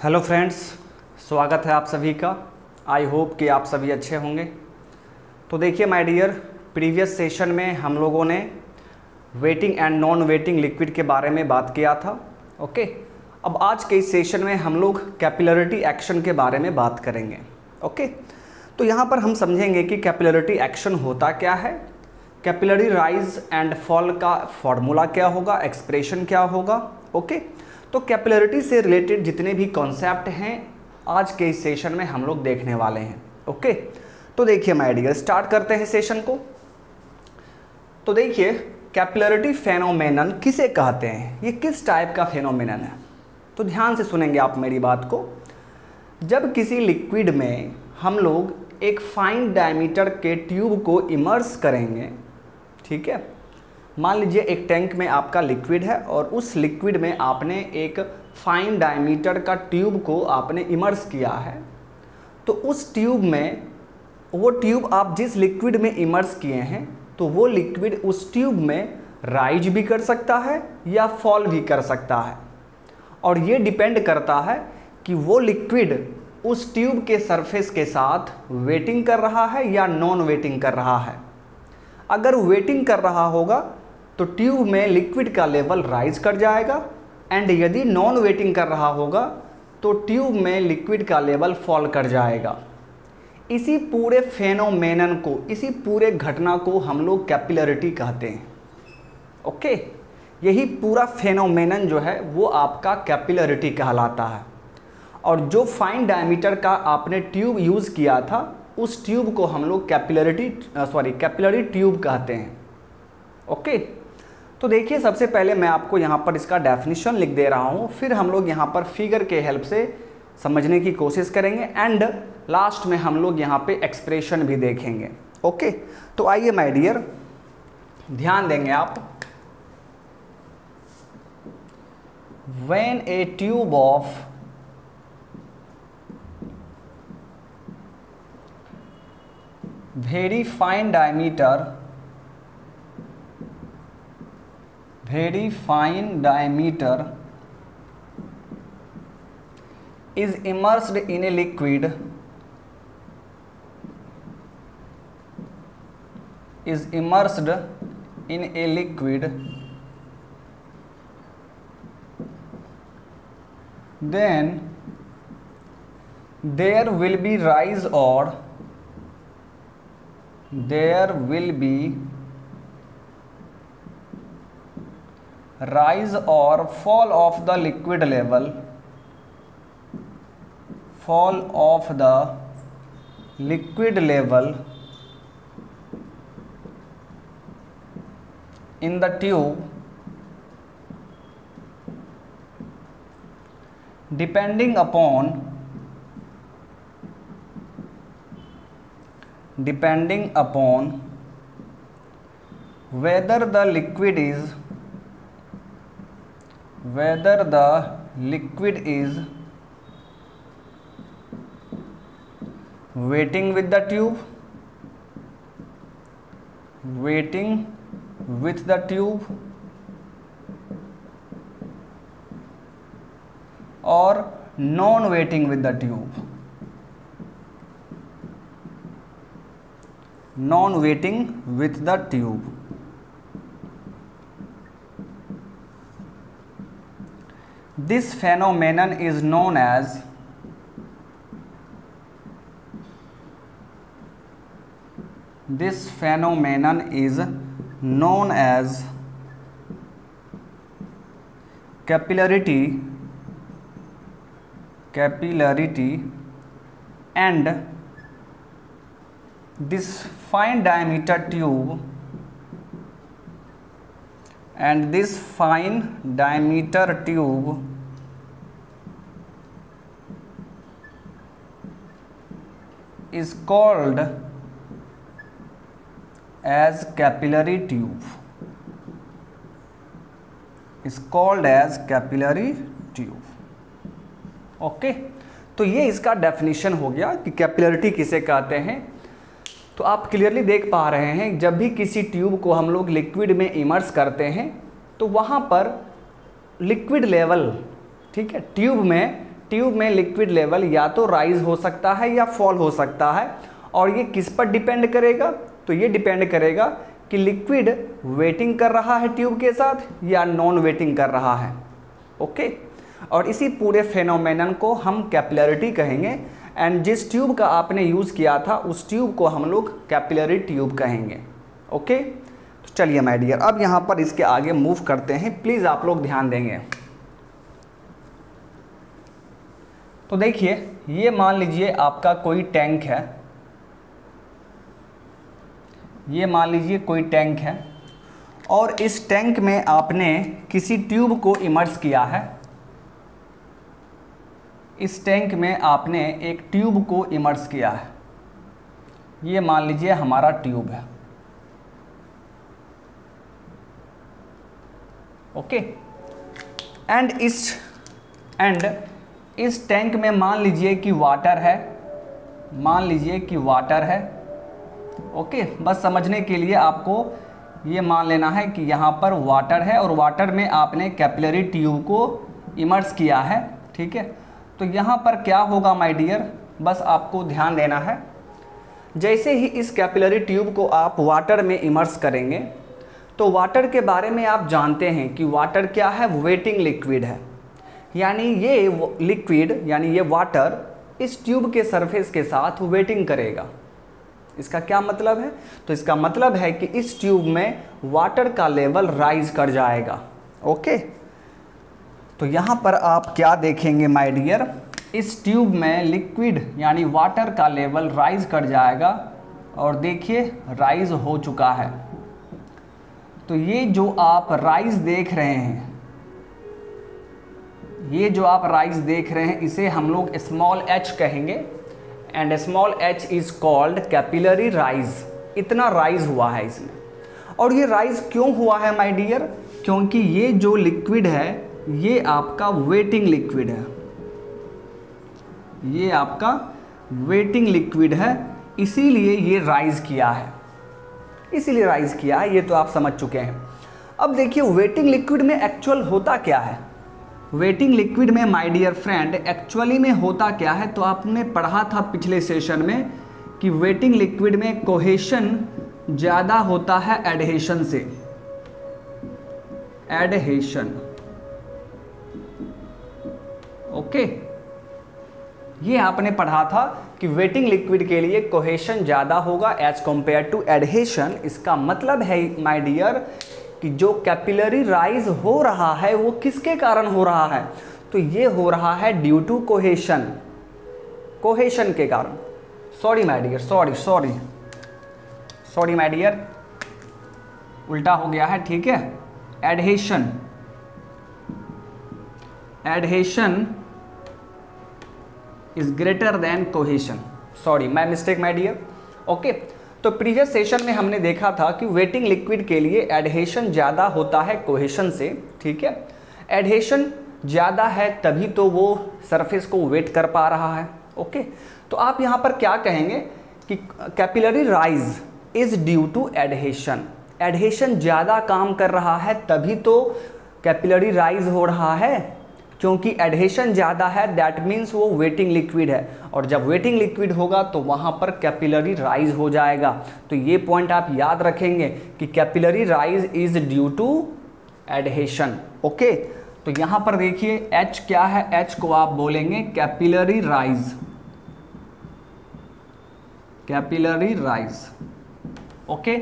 Hello friends, स्वागत है आप सभी का। आई होप कि आप सभी अच्छे होंगे। तो देखिए माय डियर, प्रीवियस सेशन में हम लोगों ने waiting and non wetting liquid के बारे में बात किया था। ओके, अब आज के इस सेशन में हम लोग कैपिलरिटी एक्शन के बारे में बात करेंगे। ओके, तो यहाँ पर हम समझेंगे कि कैपिलरिटी एक्शन होता क्या है, कैपिलरी राइज एंड फॉल का फॉर्मूला क्या होगा, एक्सप्रेशन क्या होगा। ओके, तो कैपिलरिटी से रिलेटेड जितने भी कॉन्सेप्ट हैं आज के इस सेशन में हम लोग देखने वाले हैं। ओके, तो देखिए माय डियर, स्टार्ट करते हैं सेशन को। तो देखिए कैपिलरिटी फेनोमेनन किसे कहते हैं, ये किस टाइप का फेनोमेनन है, तो ध्यान से सुनेंगे आप मेरी बात को। जब किसी लिक्विड में हम लोग एक फाइन डायमीटर के ट्यूब को इमर्स करेंगे, ठीक है, मान लीजिए एक टैंक में आपका लिक्विड है और उस लिक्विड में आपने एक फाइन डायमीटर का ट्यूब को आपने इमर्स किया है, तो उस ट्यूब में वो ट्यूब आप जिस लिक्विड में इमर्स किए हैं तो वो लिक्विड उस ट्यूब में राइज भी कर सकता है या फॉल भी कर सकता है, और ये डिपेंड करता है कि वो लिक्विड उस ट्यूब के सरफेस के साथ वेटिंग कर रहा है या नॉन वेटिंग कर रहा है। अगर वेटिंग कर रहा होगा तो ट्यूब में लिक्विड का लेवल राइज कर जाएगा, एंड यदि नॉन वेटिंग कर रहा होगा तो ट्यूब में लिक्विड का लेवल फॉल कर जाएगा। इसी पूरे फेनोमेनन को, इसी पूरे घटना को हम लोग कैपिलरिटी कहते हैं। ओके, यही पूरा फेनोमेनन जो है वो आपका कैपिलरिटी कहलाता है। और जो फाइन डायमीटर का आपने ट्यूब यूज़ किया था उस ट्यूब को हम लोग कैपिलरी ट्यूब कहते हैं। ओके, तो देखिए सबसे पहले मैं आपको यहाँ पर इसका डेफिनेशन लिख दे रहा हूँ, फिर हम लोग यहाँ पर फिगर के हेल्प से समझने की कोशिश करेंगे, एंड लास्ट में हम लोग यहाँ पे एक्सप्रेशन भी देखेंगे। ओके, तो आइए माय डियर, ध्यान देंगे आप। When A tube of very fine diameter is immersed in a liquid, then there will be rise or fall of the liquid level, in the tube depending upon whether the liquid is waiting with the tube or non-waiting with the tube. This phenomenon is known as capillarity, and this fine diameter tube is called as capillary tube. Okay, तो ये इसका definition हो गया कि capillarity किसे कहते हैं। तो आप क्लियरली देख पा रहे हैं, जब भी किसी ट्यूब को हम लोग लिक्विड में इमर्स करते हैं तो वहाँ पर लिक्विड लेवल, ठीक है, ट्यूब में ट्यूब में लिक्विड लेवल या तो राइज हो सकता है या फॉल हो सकता है। और ये किस पर डिपेंड करेगा? तो ये डिपेंड करेगा कि लिक्विड वेटिंग कर रहा है ट्यूब के साथ या नॉन वेटिंग कर रहा है। ओके, और इसी पूरे फेनोमेनन को हम कैपिलरिटी कहेंगे। एंड जिस ट्यूब का आपने यूज़ किया था उस ट्यूब को हम लोग कैपिलरी ट्यूब कहेंगे। ओके, तो चलिए माय डियर, अब यहाँ पर इसके आगे मूव करते हैं। प्लीज़ आप लोग ध्यान देंगे। तो देखिए, ये मान लीजिए आपका कोई टैंक है, ये मान लीजिए कोई टैंक है और इस टैंक में आपने किसी ट्यूब को इमर्स किया है। इस टैंक में आपने एक ट्यूब को इमर्स किया है। ये मान लीजिए हमारा ट्यूब है। ओके, एंड इस टैंक में मान लीजिए कि वाटर है, मान लीजिए कि वाटर है। ओके, बस समझने के लिए आपको ये मान लेना है कि यहाँ पर वाटर है और वाटर में आपने कैपिलरी ट्यूब को इमर्स किया है। ठीक है, तो यहाँ पर क्या होगा माय डियर, बस आपको ध्यान देना है। जैसे ही इस कैपिलरी ट्यूब को आप वाटर में इमर्स करेंगे तो वाटर के बारे में आप जानते हैं कि वाटर क्या है, वेटिंग लिक्विड है। यानी ये लिक्विड यानी ये वाटर इस ट्यूब के सरफेस के साथ वेटिंग करेगा। इसका क्या मतलब है? तो इसका मतलब है कि इस ट्यूब में वाटर का लेवल राइज कर जाएगा। ओके, तो यहाँ पर आप क्या देखेंगे माय डियर, इस ट्यूब में लिक्विड यानी वाटर का लेवल राइज कर जाएगा और देखिए राइज हो चुका है। तो ये जो आप राइज देख रहे हैं, ये जो आप राइज देख रहे हैं, इसे हम लोग स्मॉल h कहेंगे and small h is called capillary rise. इतना राइज हुआ है इसमें। और ये राइज क्यों हुआ है माय डियर? क्योंकि ये जो लिक्विड है ये आपका वेटिंग लिक्विड है, ये आपका वेटिंग लिक्विड है, इसीलिए ये राइज किया है, इसीलिए राइज किया है। ये तो आप समझ चुके हैं। अब देखिए वेटिंग लिक्विड में एक्चुअल होता क्या है। वेटिंग लिक्विड में माय डियर फ्रेंड एक्चुअली में होता क्या है, तो आपने पढ़ा था पिछले सेशन में कि वेटिंग लिक्विड में कोहेशन ज़्यादा होता है एडहेशन से। एडहेशन, ओके, ये आपने पढ़ा था कि वेटिंग लिक्विड के लिए कोहेशन ज़्यादा होगा एज कंपेयर टू एडहेशन। इसका मतलब है माय डियर कि जो कैपिलरी राइज हो रहा है वो किसके कारण हो रहा है? तो ये हो रहा है ड्यू टू कोहेशन, कोहेशन के कारण। Sorry my dear, sorry my dear, उल्टा हो गया है। ठीक है, adhesion, adhesion is greater than cohesion. Sorry, my mistake my dear. Okay, तो प्रीवियस सेशन में हमने देखा था कि वेटिंग लिक्विड के लिए एडहेशन ज़्यादा होता है कोहेशन से। ठीक है, एडहेशन ज़्यादा है तभी तो वो सरफेस को वेट कर पा रहा है। ओके, तो आप यहाँ पर क्या कहेंगे कि capillary rise is due to adhesion. Adhesion ज़्यादा काम कर रहा है तभी तो कैपिलरी राइज हो रहा है, क्योंकि एडहेशन ज़्यादा है, दैट मीन्स वो वेटिंग लिक्विड है। और जब वेटिंग लिक्विड होगा तो वहाँ पर कैपिलरी राइज हो जाएगा। तो ये पॉइंट आप याद रखेंगे कि capillary rise is due to adhesion. Okay, तो यहाँ पर देखिए H क्या है, H को आप बोलेंगे capillary rise, capillary rise. Okay,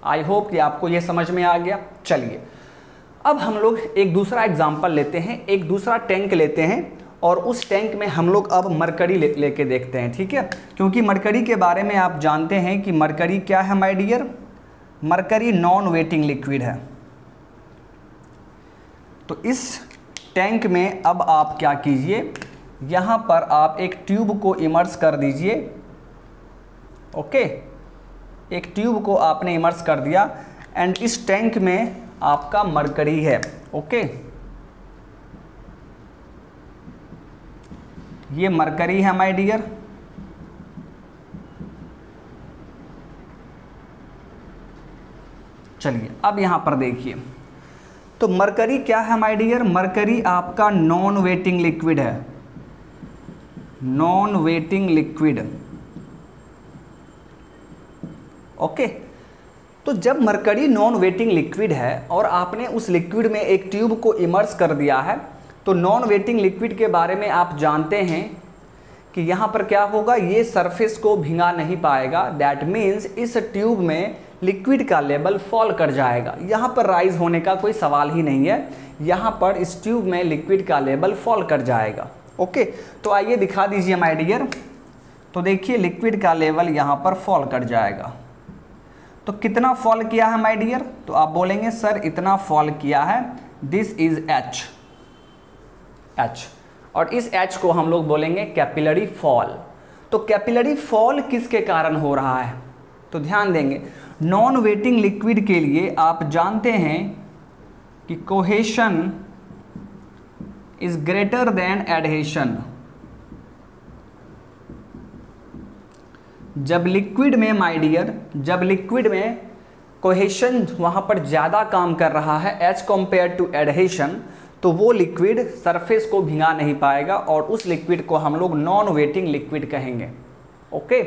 I hope कि आपको ये समझ में आ गया। चलिए अब हम लोग एक दूसरा एग्जाम्पल लेते हैं, एक दूसरा टैंक लेते हैं और उस टैंक में हम लोग अब मरकरी लेके देखते हैं। ठीक है, क्योंकि मरकरी के बारे में आप जानते हैं कि मरकरी क्या है my dear, mercury non wetting liquid है। तो इस टैंक में अब आप क्या कीजिए, यहाँ पर आप एक ट्यूब को इमर्स कर दीजिए। ओके, एक ट्यूब को आपने इमर्स कर दिया एंड इस टैंक में आपका मरकरी है। ओके, ये मरकरी है माय डियर। चलिए अब यहां पर देखिए, तो मरकरी क्या है माय डियर, मरकरी आपका नॉन वेटिंग लिक्विड है। Non wetting liquid. ओके, तो जब मरकरी नॉन वेटिंग लिक्विड है और आपने उस लिक्विड में एक ट्यूब को इमर्स कर दिया है, तो नॉन वेटिंग लिक्विड के बारे में आप जानते हैं कि यहाँ पर क्या होगा, ये सरफेस को भिंगा नहीं पाएगा। दैट मीन्स इस ट्यूब में लिक्विड का लेवल फॉल कर जाएगा। यहाँ पर राइज होने का कोई सवाल ही नहीं है, यहाँ पर इस ट्यूब में लिक्विड का लेवल फॉल कर जाएगा। ओके, तो आइए दिखा दीजिए माय डियर। तो देखिए लिक्विड का लेवल यहाँ पर फॉल कर जाएगा। तो कितना फॉल किया है माय डियर, तो आप बोलेंगे सर इतना फॉल किया है, दिस इज H। और इस H को हम लोग बोलेंगे कैपिलरी फॉल। तो कैपिलरी फॉल किसके कारण हो रहा है, तो ध्यान देंगे, नॉन वेटिंग लिक्विड के लिए आप जानते हैं कि cohesion is greater then adhesion. जब लिक्विड में माय डियर, जब लिक्विड में कोहेशन वहाँ पर ज़्यादा काम कर रहा है एज कम्पेयर टू एडहेशन, तो वो लिक्विड सरफेस को भिंगा नहीं पाएगा और उस लिक्विड को हम लोग नॉन वेटिंग लिक्विड कहेंगे। ओके,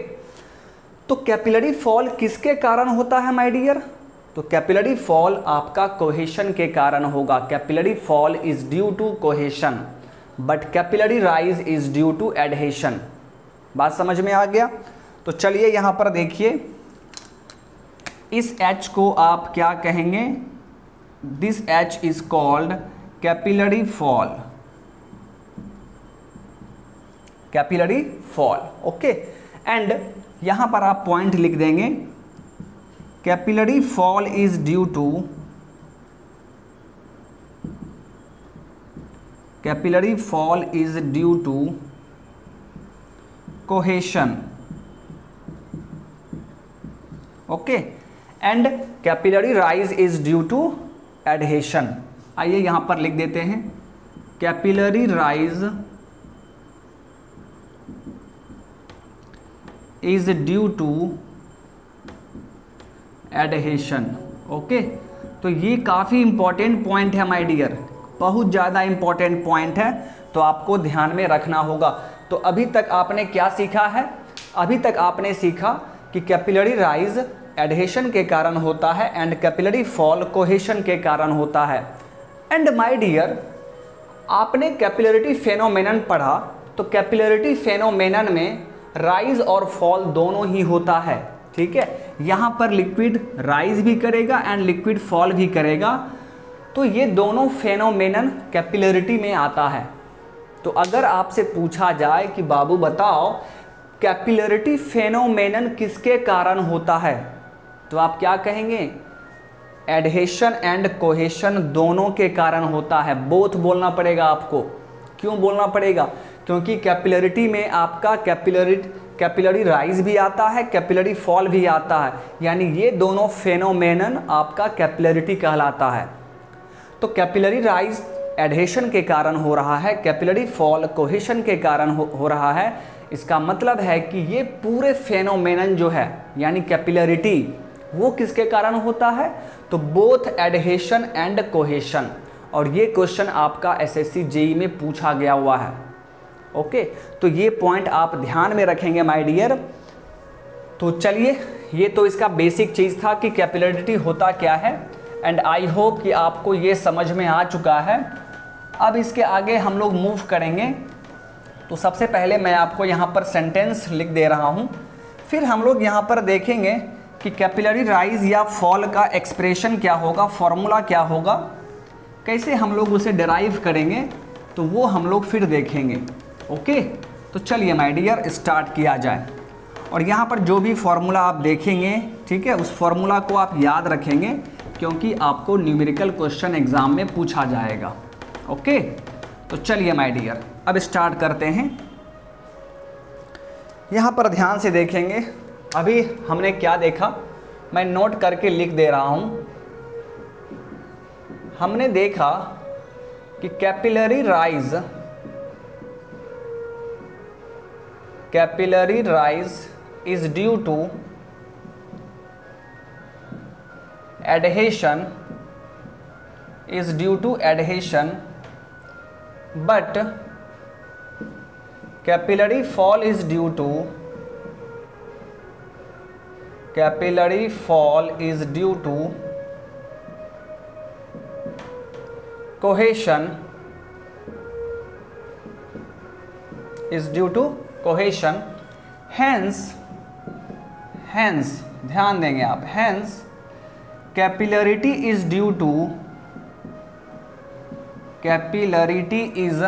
तो कैपिलरी फॉल किसके कारण होता है माय डियर, तो कैपिलरी फॉल आपका कोहेशन के कारण होगा। Capillary fall is due to cohesion but capillary rise is due to adhesion. बात समझ में आ गया। तो चलिए यहाँ पर देखिए, इस H को आप क्या कहेंगे, this H is called capillary fall. Capillary fall, okay. And यहाँ पर आप पॉइंट लिख देंगे, capillary fall is due to, capillary fall is due to cohesion. Okay, and capillary rise is due to adhesion. आइए यहां पर लिख देते हैं, capillary rise is due to adhesion. Okay, तो ये काफ़ी इंपॉर्टेंट पॉइंट है माय डियर, बहुत ज़्यादा इंपॉर्टेंट पॉइंट है, तो आपको ध्यान में रखना होगा। तो अभी तक आपने क्या सीखा है, अभी तक आपने सीखा कि कैपिलरी राइज एडहेशन के कारण होता है एंड कैपिलरी फॉल कोहेशन के कारण होता है। एंड माय डियर, आपने कैपिलरिटी फेनोमेनन पढ़ा, तो कैपिलरिटी फेनोमेनन में राइज और फॉल दोनों ही होता है। ठीक है, यहाँ पर लिक्विड राइज भी करेगा एंड लिक्विड फॉल भी करेगा, तो ये दोनों फेनोमेनन कैपिलरिटी में आता है। तो अगर आपसे पूछा जाए कि बाबू बताओ कैपिलरिटी फेनोमेनन किसके कारण होता है, तो आप क्या कहेंगे, एडहेशन एंड कोहेशन दोनों के कारण होता है। बोथ बोलना पड़ेगा आपको। क्यों बोलना पड़ेगा, क्योंकि कैपिलरिटी में आपका कैपिलरी राइज भी आता है, कैपिलरी फॉल भी आता है, यानी ये दोनों फेनोमेनन आपका कैपिलरिटी कहलाता है। तो कैपिलरी राइज एडहेशन के कारण हो रहा है, कैपिलरी फॉल कोहेशन के कारण हो रहा है। इसका मतलब है कि ये पूरे फेनोमेनन जो है यानी कैपिलरिटी, वो किसके कारण होता है, तो बोथ एडहेशन एंड कोहेशन। और ये क्वेश्चन आपका एसएससी जेईई में पूछा गया हुआ है। ओके, तो ये पॉइंट आप ध्यान में रखेंगे माय डियर। तो चलिए, ये तो इसका बेसिक चीज़ था कि कैपिलरिटी होता क्या है, एंड आई होप कि आपको ये समझ में आ चुका है। अब इसके आगे हम लोग मूव करेंगे। तो सबसे पहले मैं आपको यहाँ पर सेंटेंस लिख दे रहा हूँ, फिर हम लोग यहाँ पर देखेंगे कि कैपिलरी राइज या फॉल का एक्सप्रेशन क्या होगा, फॉर्मूला क्या होगा, कैसे हम लोग उसे डिराइव करेंगे, तो वो हम लोग फिर देखेंगे। ओके, तो चलिए माय डियर स्टार्ट किया जाए। और यहाँ पर जो भी फॉर्मूला आप देखेंगे, ठीक है, उस फॉर्मूला को आप याद रखेंगे क्योंकि आपको न्यूमेरिकल क्वेश्चन एग्जाम में पूछा जाएगा। ओके, तो चलिए माय डियर अब स्टार्ट करते हैं। यहाँ पर ध्यान से देखेंगे, अभी हमने क्या देखा, मैं नोट करके लिख दे रहा हूँ। हमने देखा कि capillary rise is due to adhesion, but capillary fall is due to, capillary fall is due to cohesion, is due to cohesion, hence ध्यान देंगे आप, hence capillarity is due to, capillarity is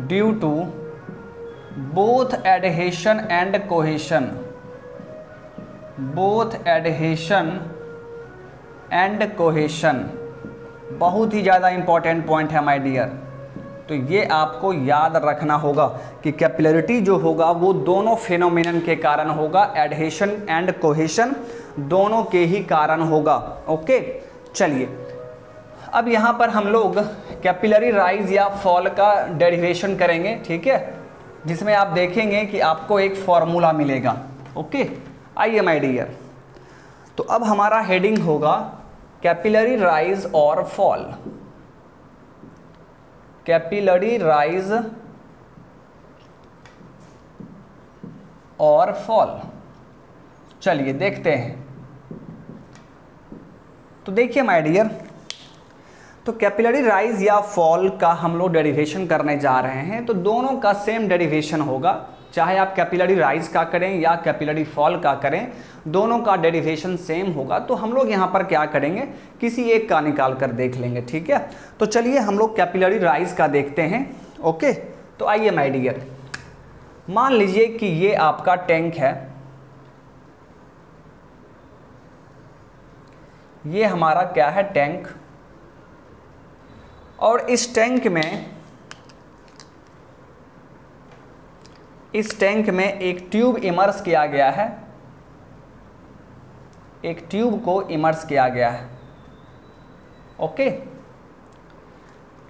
due to both adhesion and cohesion, both adhesion and cohesion। बहुत ही ज़्यादा important point है my dear. तो ये आपको याद रखना होगा कि कैपिलरिटी जो होगा वो दोनों फेनोमेनन के कारण होगा, एडहेशन एंड कोहेशन दोनों के ही कारण होगा। ओके, चलिए अब यहाँ पर हम लोग कैपिलरी राइज या फॉल का डेरिवेशन करेंगे, ठीक है, जिसमें आप देखेंगे कि आपको एक फॉर्मूला मिलेगा। ओके, आइए माय डियर, तो अब हमारा हेडिंग होगा कैपिलरी राइज और फॉल, कैपिलरी राइज और फॉल। चलिए देखते हैं। तो देखिए माय डियर, तो कैपिलरी राइज या फॉल का हम लोग डेरिवेशन करने जा रहे हैं। तो दोनों का सेम डेरिवेशन होगा, चाहे आप कैपिलरी राइज का करें या कैपिलरी फॉल का करें, दोनों का डेरिवेशन सेम होगा। तो हम लोग यहाँ पर क्या करेंगे, किसी एक का निकाल कर देख लेंगे, ठीक है। तो चलिए हम लोग कैपिलरी राइज का देखते हैं। ओके, तो आइए माय डियर, मान लीजिए कि ये आपका टैंक है, ये हमारा क्या है, टैंक, और इस टैंक में एक ट्यूब इमर्स किया गया है, एक ट्यूब को इमर्स किया गया है। ओके,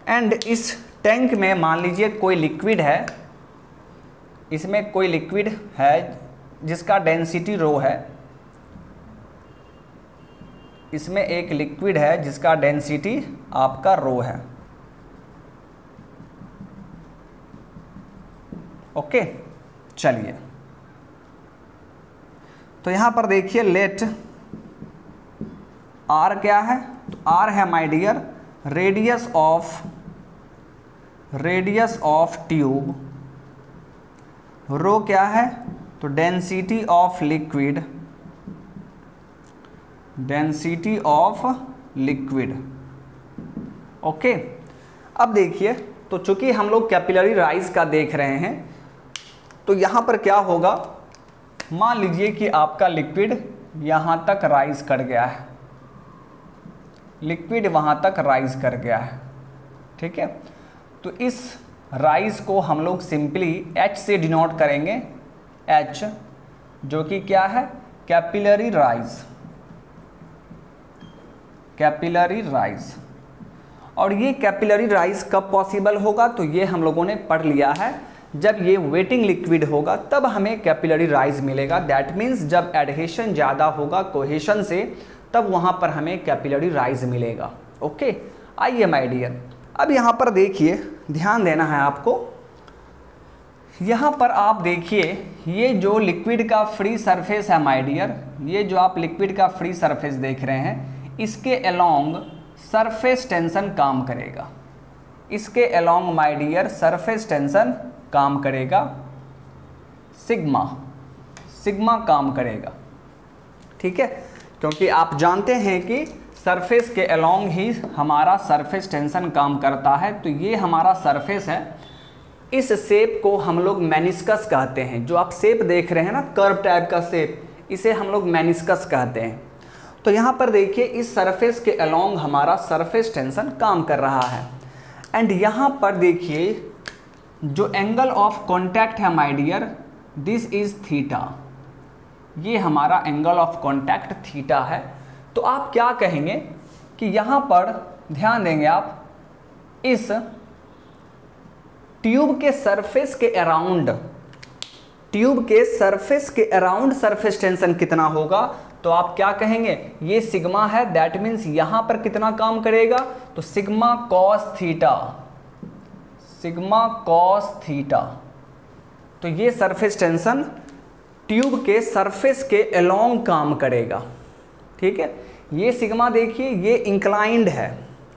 एंड इस टैंक में मान लीजिए कोई लिक्विड है, इसमें कोई लिक्विड है जिसका डेंसिटी रो है, इसमें एक लिक्विड है जिसका डेंसिटी आपका रो है। ओके, चलिए तो यहां पर देखिए लेट आर क्या है, तो आर है my dear radius of tube, rho क्या है, तो density of liquid, density of liquid. Okay, अब देखिए, तो चूंकि हम लोग कैपिलरी राइज का देख रहे हैं, तो यहाँ पर क्या होगा, मान लीजिए कि आपका लिक्विड यहाँ तक राइज कर गया है, लिक्विड वहाँ तक राइज कर गया है, ठीक है। तो इस राइज को हम लोग सिंपली H से डिनोट करेंगे, H जो कि क्या है, कैपिलरी राइज, कैपिलरी राइज। और ये कैपिलरी राइज कब पॉसिबल होगा, तो ये हम लोगों ने पढ़ लिया है, जब ये वेटिंग लिक्विड होगा तब हमें कैपिलरी राइज मिलेगा। दैट मीन्स जब एडहेशन ज़्यादा होगा कोहेशन से, तब वहाँ पर हमें कैपिलरी राइज मिलेगा। ओके, आइए माय डियर, अब यहाँ पर देखिए, ध्यान देना है आपको, यहाँ पर आप देखिए ये जो लिक्विड का फ्री सरफेस है माय डियर, ये जो आप लिक्विड का फ्री सरफेस देख रहे हैं, इसके अलोंग सरफेस टेंशन काम करेगा, इसके along my dear surface tension काम करेगा, सिग्मा, सिग्मा काम करेगा, ठीक है। क्योंकि आप जानते हैं कि सरफेस के अलोंग ही हमारा सरफेस टेंशन काम करता है। तो ये हमारा सरफेस है, इस शेप को हम लोग मेनिस्कस कहते हैं। जो आप शेप देख रहे हैं ना, कर्व टाइप का शेप, इसे हम लोग मेनिस्कस कहते हैं। तो यहाँ पर देखिए, इस सरफेस के अलोंग हमारा सरफेस टेंशन काम कर रहा है। एंड यहाँ पर देखिए जो एंगल ऑफ कॉन्टैक्ट है my dear, this is theta, ये हमारा एंगल ऑफ कॉन्टैक्ट थीटा है। तो आप क्या कहेंगे कि यहाँ पर ध्यान देंगे आप, इस ट्यूब के सरफेस के अराउंड, ट्यूब के सरफेस के अराउंड सरफेस टेंशन कितना होगा, तो आप क्या कहेंगे, ये सिग्मा है। दैट मीन्स यहाँ पर कितना काम करेगा, तो sigma cos theta, sigma cos theta. तो ये सरफेस टेंशन ट्यूब के सरफेस के अलोंग काम करेगा, ठीक है। ये सिग्मा देखिए ये इंक्लाइंड है,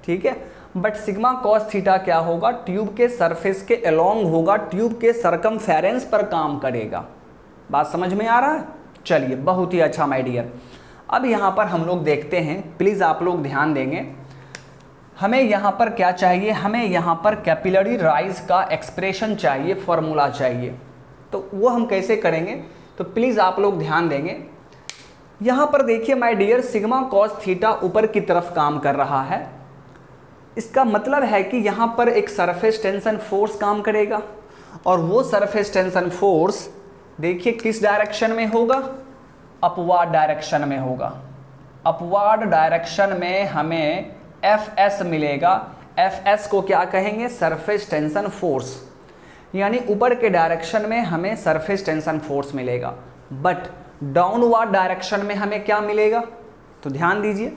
ठीक है, बट सिग्मा कॉस थीटा क्या होगा, ट्यूब के सरफेस के अलोंग होगा, ट्यूब के सरकमफेरेंस पर काम करेगा। बात समझ में आ रहा है? चलिए बहुत ही अच्छा माय डियर। अब यहाँ पर हम लोग देखते हैं, प्लीज़ आप लोग ध्यान देंगे, हमें यहाँ पर क्या चाहिए, हमें यहाँ पर कैपिलरी राइज का एक्सप्रेशन चाहिए, फॉर्मूला चाहिए। तो वो हम कैसे करेंगे, तो प्लीज़ आप लोग ध्यान देंगे। यहाँ पर देखिए my dear, sigma cos theta ऊपर की तरफ काम कर रहा है। इसका मतलब है कि यहाँ पर एक सरफेस टेंशन फोर्स काम करेगा, और वो सरफेस टेंशन फोर्स देखिए किस डायरेक्शन में होगा, अपवार्ड डायरेक्शन में होगा। अपवार्ड डायरेक्शन में हमें Fs मिलेगा। Fs को क्या कहेंगे, सरफेस टेंशन फोर्स, यानी ऊपर के डायरेक्शन में हमें सरफेस टेंशन फोर्स मिलेगा। बट डाउनवर्ड डायरेक्शन में हमें क्या मिलेगा, तो ध्यान दीजिए,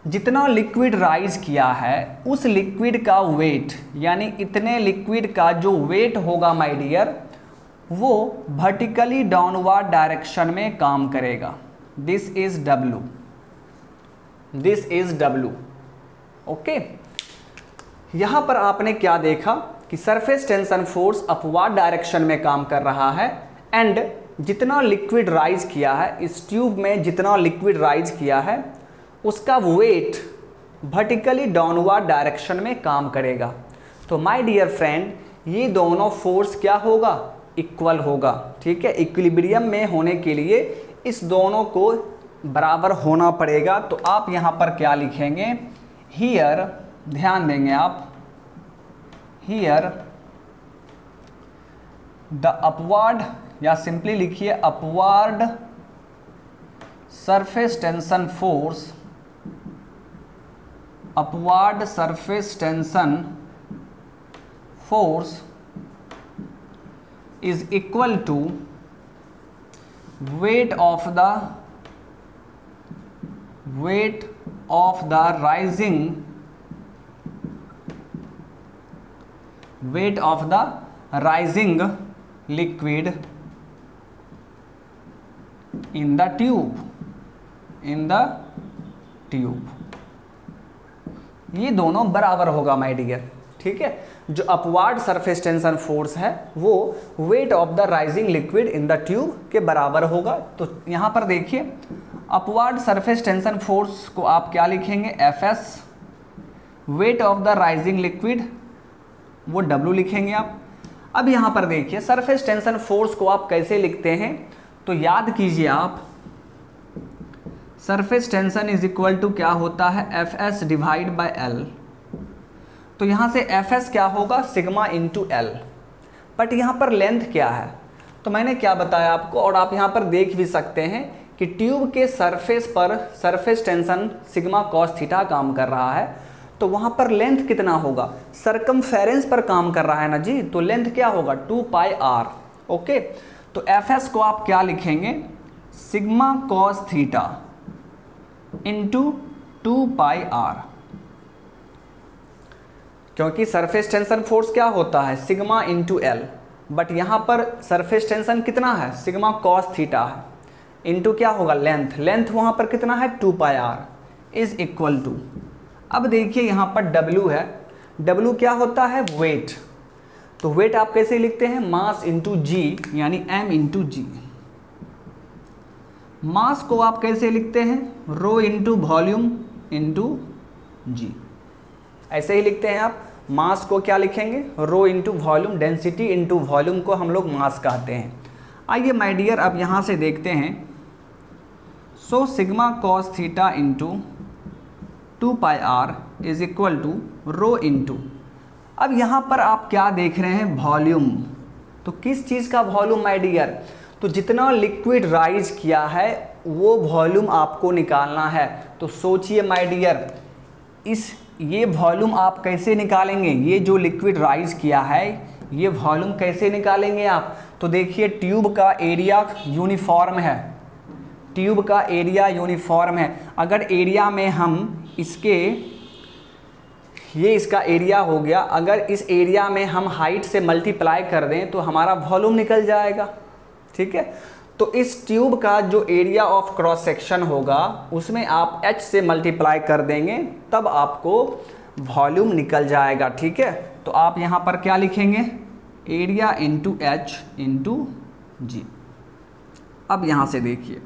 जितना लिक्विड राइज किया है उस लिक्विड का वेट, यानी इतने लिक्विड का जो वेट होगा माय डियर, वो वर्टिकली डाउनवर्ड डायरेक्शन में काम करेगा। This is W, this is W, okay. यहां पर आपने क्या देखा कि surface tension force upward direction में काम कर रहा है, एंड जितना लिक्विड राइज किया है, इस ट्यूब में जितना लिक्विड राइज किया है उसका वेट वर्टिकली डाउनवर्ड डायरेक्शन में काम करेगा। तो माय डियर फ्रेंड, ये दोनों फोर्स क्या होगा, इक्वल होगा, ठीक है। इक्विलिब्रियम में होने के लिए इस दोनों को बराबर होना पड़ेगा। तो आप यहाँ पर क्या लिखेंगे, हियर, ध्यान देंगे आप, हियर द अपवर्ड, या सिंपली लिखिए upward surface tension force, upward surface tension force is equal to weight of the rising liquid in the tube, ये दोनों बराबर होगा माय डियर, ठीक है। जो अपवर्ड सरफेस टेंशन फोर्स है वो weight of the rising liquid in the tube के बराबर होगा। तो यहाँ पर देखिए अपवर्ड सरफेस टेंशन फोर्स को आप क्या लिखेंगे, Fs, weight of the rising liquid वो W लिखेंगे आप। अब यहाँ पर देखिए सरफेस टेंशन फोर्स को आप कैसे लिखते हैं, तो याद कीजिए आप, surface tension is equal to क्या होता है, Fs डिवाइड बाय L। तो यहाँ से Fs क्या होगा, सिग्मा इंटू L। बट यहाँ पर लेंथ क्या है, तो मैंने क्या बताया आपको, और आप यहाँ पर देख भी सकते हैं कि ट्यूब के सरफेस पर surface tension sigma cos theta काम कर रहा है। तो वहाँ पर लेंथ कितना होगा, सरकमफेरेंस पर काम कर रहा है ना जी, तो लेंथ क्या होगा, 2πr, ओके। तो Fs को आप क्या लिखेंगे, sigma cos theta into 2πr, क्योंकि सरफेस टेंशन फोर्स क्या होता है, सिग्मा इंटू L, बट यहाँ पर सरफेस टेंशन कितना है, सिग्मा कॉस थीटा है, इंटू क्या होगा, लेंथ, लेंथ वहाँ पर कितना है, 2πr इज इक्वल टू, अब देखिए यहाँ पर W है, W क्या होता है, वेट। तो वेट आप कैसे लिखते हैं, मास इंटू जी, यानी m इंटू जी। मास को आप कैसे लिखते हैं, rho into volume into g, ऐसे ही लिखते हैं आप। मास को क्या लिखेंगे, rho into volume, density into volume को हम लोग मास कहते हैं। आइए माय डियर अब यहाँ से देखते हैं, so sigma cos theta into 2πr is equal to rho into, अब यहाँ पर आप क्या देख रहे हैं, वॉल्यूम। तो किस चीज़ का वॉल्यूम माय डियर, तो जितना लिक्विड राइज किया है वो वॉल्यूम आपको निकालना है। तो सोचिए माय डियर, ये वॉल्यूम आप कैसे निकालेंगे, ये जो लिक्विड राइज किया है ये वॉल्यूम कैसे निकालेंगे आप, तो देखिए ट्यूब का एरिया यूनिफॉर्म है, ट्यूब का एरिया यूनिफॉर्म है। अगर एरिया में हम इसके ये इसका एरिया हो गया। अगर इस एरिया में हम हाइट से मल्टीप्लाई कर दें तो हमारा वॉल्यूम निकल जाएगा, ठीक है। तो इस ट्यूब का जो एरिया ऑफ क्रॉस सेक्शन होगा उसमें आप h से मल्टीप्लाई कर देंगे, तब आपको वॉल्यूम निकल जाएगा, ठीक है। तो आप यहाँ पर क्या लिखेंगे, एरिया इंटू एच इंटू जी। अब यहाँ से देखिए,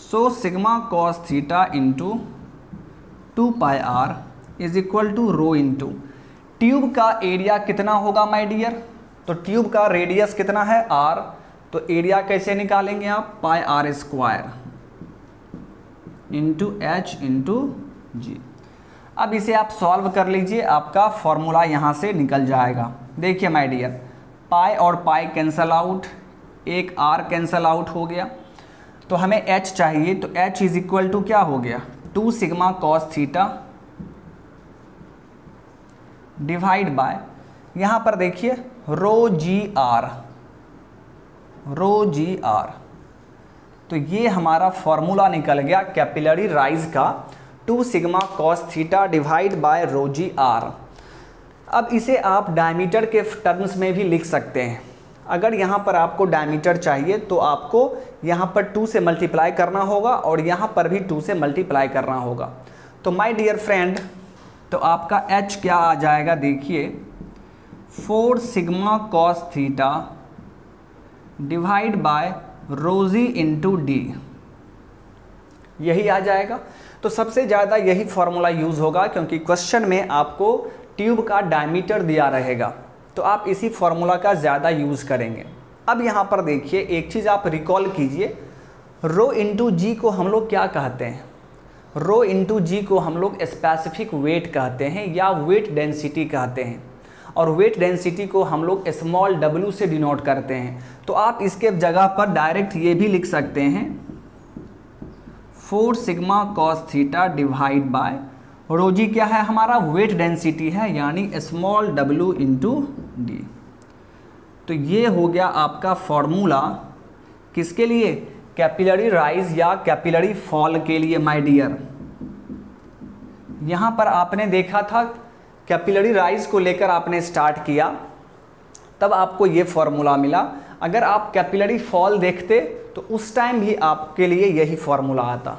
so sigma cos theta into 2πr is equal to rho into tube का एरिया कितना होगा माय डियर, तो ट्यूब का रेडियस कितना है r, तो एरिया कैसे निकालेंगे आप, πr² इंटू एच इंटू जी। अब इसे आप सॉल्व कर लीजिए, आपका फॉर्मूला यहाँ से निकल जाएगा। देखिए माय डियर, पाई और पाई कैंसल आउट, एक r कैंसल आउट हो गया, तो हमें h चाहिए, तो h इज इक्वल टू क्या हो गया, 2 sigma cos theta divide bye, यहाँ पर देखिए रो जी आर, तो ये हमारा फॉर्मूला निकल गया कैपिलरी राइज का, 2 sigma cos theta divide by rho ji R. अब इसे आप डायमीटर के टर्म्स में भी लिख सकते हैं। अगर यहाँ पर आपको डायमीटर चाहिए तो आपको यहाँ पर 2 से मल्टीप्लाई करना होगा और यहाँ पर भी 2 से मल्टीप्लाई करना होगा। तो माय डियर फ्रेंड, तो आपका h क्या आ जाएगा, देखिए 4 sigma cos theta divide bye रोजी इंटू डी, यही आ जाएगा। तो सबसे ज़्यादा यही फॉर्मूला यूज़ होगा, क्योंकि क्वेश्चन में आपको ट्यूब का डायमीटर दिया रहेगा, तो आप इसी फॉर्मूला का ज़्यादा यूज़ करेंगे। अब यहाँ पर देखिए, एक चीज़ आप रिकॉल कीजिए, रो इंटू जी को हम लोग क्या कहते हैं, रो इंटू जी को हम लोग स्पेसिफिक वेट कहते हैं या वेट डेंसिटी कहते हैं, और वेट डेंसिटी को हम लोग स्मॉल w से डिनोट करते हैं। तो आप इसके जगह पर डायरेक्ट ये भी लिख सकते हैं 4 sigma cos theta divide by rho g क्या है हमारा, वेट डेंसिटी है, यानी स्मॉल w इंटू डी। तो ये हो गया आपका फॉर्मूला किसके लिए, कैपिलरी राइज या कैपिलरी फॉल के लिए माय डियर। यहाँ पर आपने देखा था कैपिलरी राइज को लेकर आपने स्टार्ट किया, तब आपको ये फॉर्मूला मिला। अगर आप कैपिलरी फॉल देखते तो उस टाइम भी आपके लिए यही फॉर्मूला आता,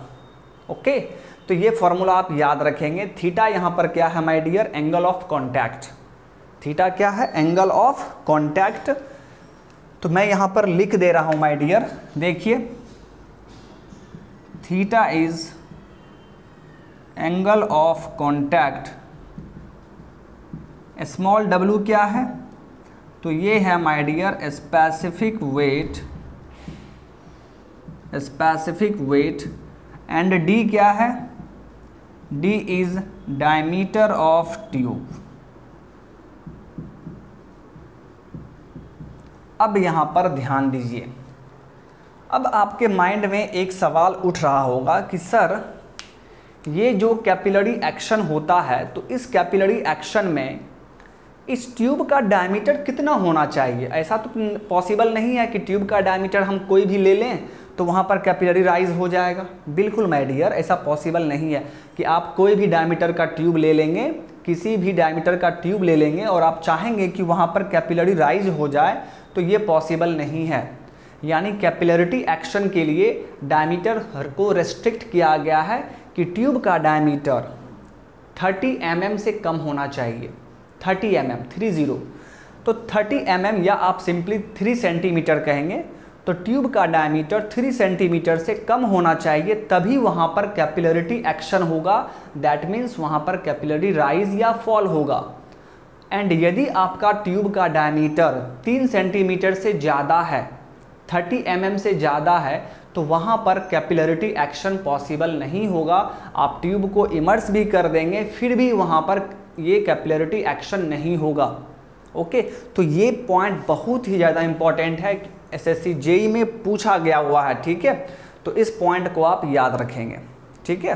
ओके। तो ये फॉर्मूला आप याद रखेंगे। थीटा यहाँ पर क्या है my dear, angle of contact, theta क्या है, एंगल ऑफ कॉन्टैक्ट। तो मैं यहाँ पर लिख दे रहा हूँ माय डियर, देखिए theta is angle of contact, small w क्या है, तो ये है my dear specific weight, and d क्या है, d is diameter of tube. अब यहाँ पर ध्यान दीजिए, अब आपके माइंड में एक सवाल उठ रहा होगा कि सर ये जो कैपिलरी एक्शन होता है, तो इस कैपिलरी एक्शन में इस ट्यूब का डायमीटर कितना होना चाहिए। ऐसा तो पॉसिबल नहीं है कि ट्यूब का डायमीटर हम कोई भी ले लें तो वहाँ पर कैपिलरी राइज हो जाएगा। बिल्कुल माय डियर, ऐसा पॉसिबल नहीं है कि आप कोई भी डायमीटर का ट्यूब ले लेंगे, किसी भी डायमीटर का ट्यूब ले लेंगे और आप चाहेंगे कि वहाँ पर कैपिलरी राइज हो जाए, तो ये पॉसिबल नहीं है। यानी कैपिलरिटी एक्शन के लिए डायमीटर को रेस्ट्रिक्ट किया गया है कि ट्यूब का डायमीटर 30 mm से कम होना चाहिए, 30 mm 30। तो 30 mm या आप सिंपली 3 सेंटीमीटर कहेंगे, तो ट्यूब का डायमीटर 3 सेंटीमीटर से कम होना चाहिए, तभी वहाँ पर कैपिलरिटी एक्शन होगा। दैट मीन्स वहाँ पर कैपिलरी राइज या फॉल होगा। एंड यदि आपका ट्यूब का डायमीटर 3 सेंटीमीटर से ज़्यादा है, 30 mm से ज़्यादा है, तो वहाँ पर कैपिलरिटी एक्शन पॉसिबल नहीं होगा। आप ट्यूब को इमर्स भी कर देंगे, फिर भी वहाँ पर ये कैपिलरिटी एक्शन नहीं होगा, ओके। तो ये पॉइंट बहुत ही ज़्यादा इम्पॉर्टेंट है, एसएससी जेई में पूछा गया हुआ है, ठीक है। तो इस पॉइंट को आप याद रखेंगे, ठीक है।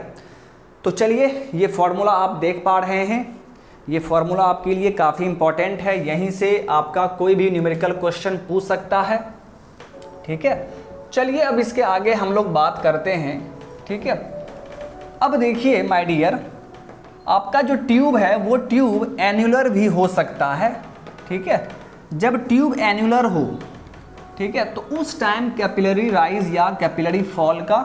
तो चलिए, ये फॉर्मूला आप देख पा रहे हैं, ये फॉर्मूला आपके लिए काफ़ी इम्पॉर्टेंट है, यहीं से आपका कोई भी न्यूमेरिकल क्वेश्चन पूछ सकता है, ठीक है। चलिए अब इसके आगे हम लोग बात करते हैं, ठीक है। अब देखिए माय डियर, आपका जो ट्यूब है वो ट्यूब एन्युलर भी हो सकता है, ठीक है। जब ट्यूब एन्युलर हो, ठीक है, तो उस टाइम कैपिलरी राइज या कैपिलरी फॉल का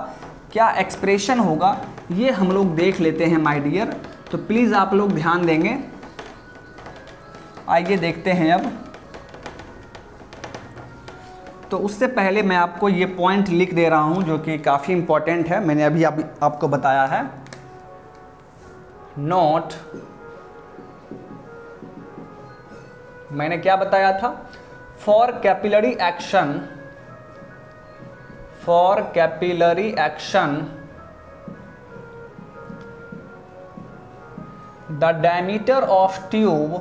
क्या एक्सप्रेशन होगा ये हम लोग देख लेते हैं माय डियर। तो प्लीज़ आप लोग ध्यान देंगे। आइए देखते हैं अब। तो उससे पहले मैं आपको ये पॉइंट लिख दे रहा हूँ जो कि काफ़ी इम्पोर्टेंट है, मैंने अभी आपको बताया है। नोट, मैंने क्या बताया था? For capillary action, for capillary action the diameter of tube,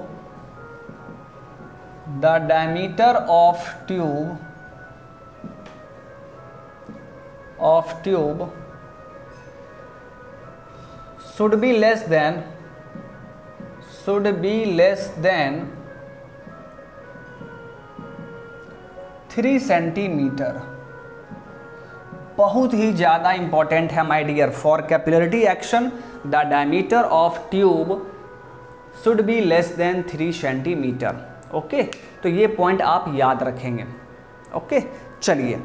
the diameter of tube should be less than 3 centimetre. बहुत ही ज़्यादा इंपॉर्टेंट है my dear. For capillarity action the diameter of tube should be less than 3 centimetre. Okay, तो ये point आप याद रखेंगे। Okay, चलिए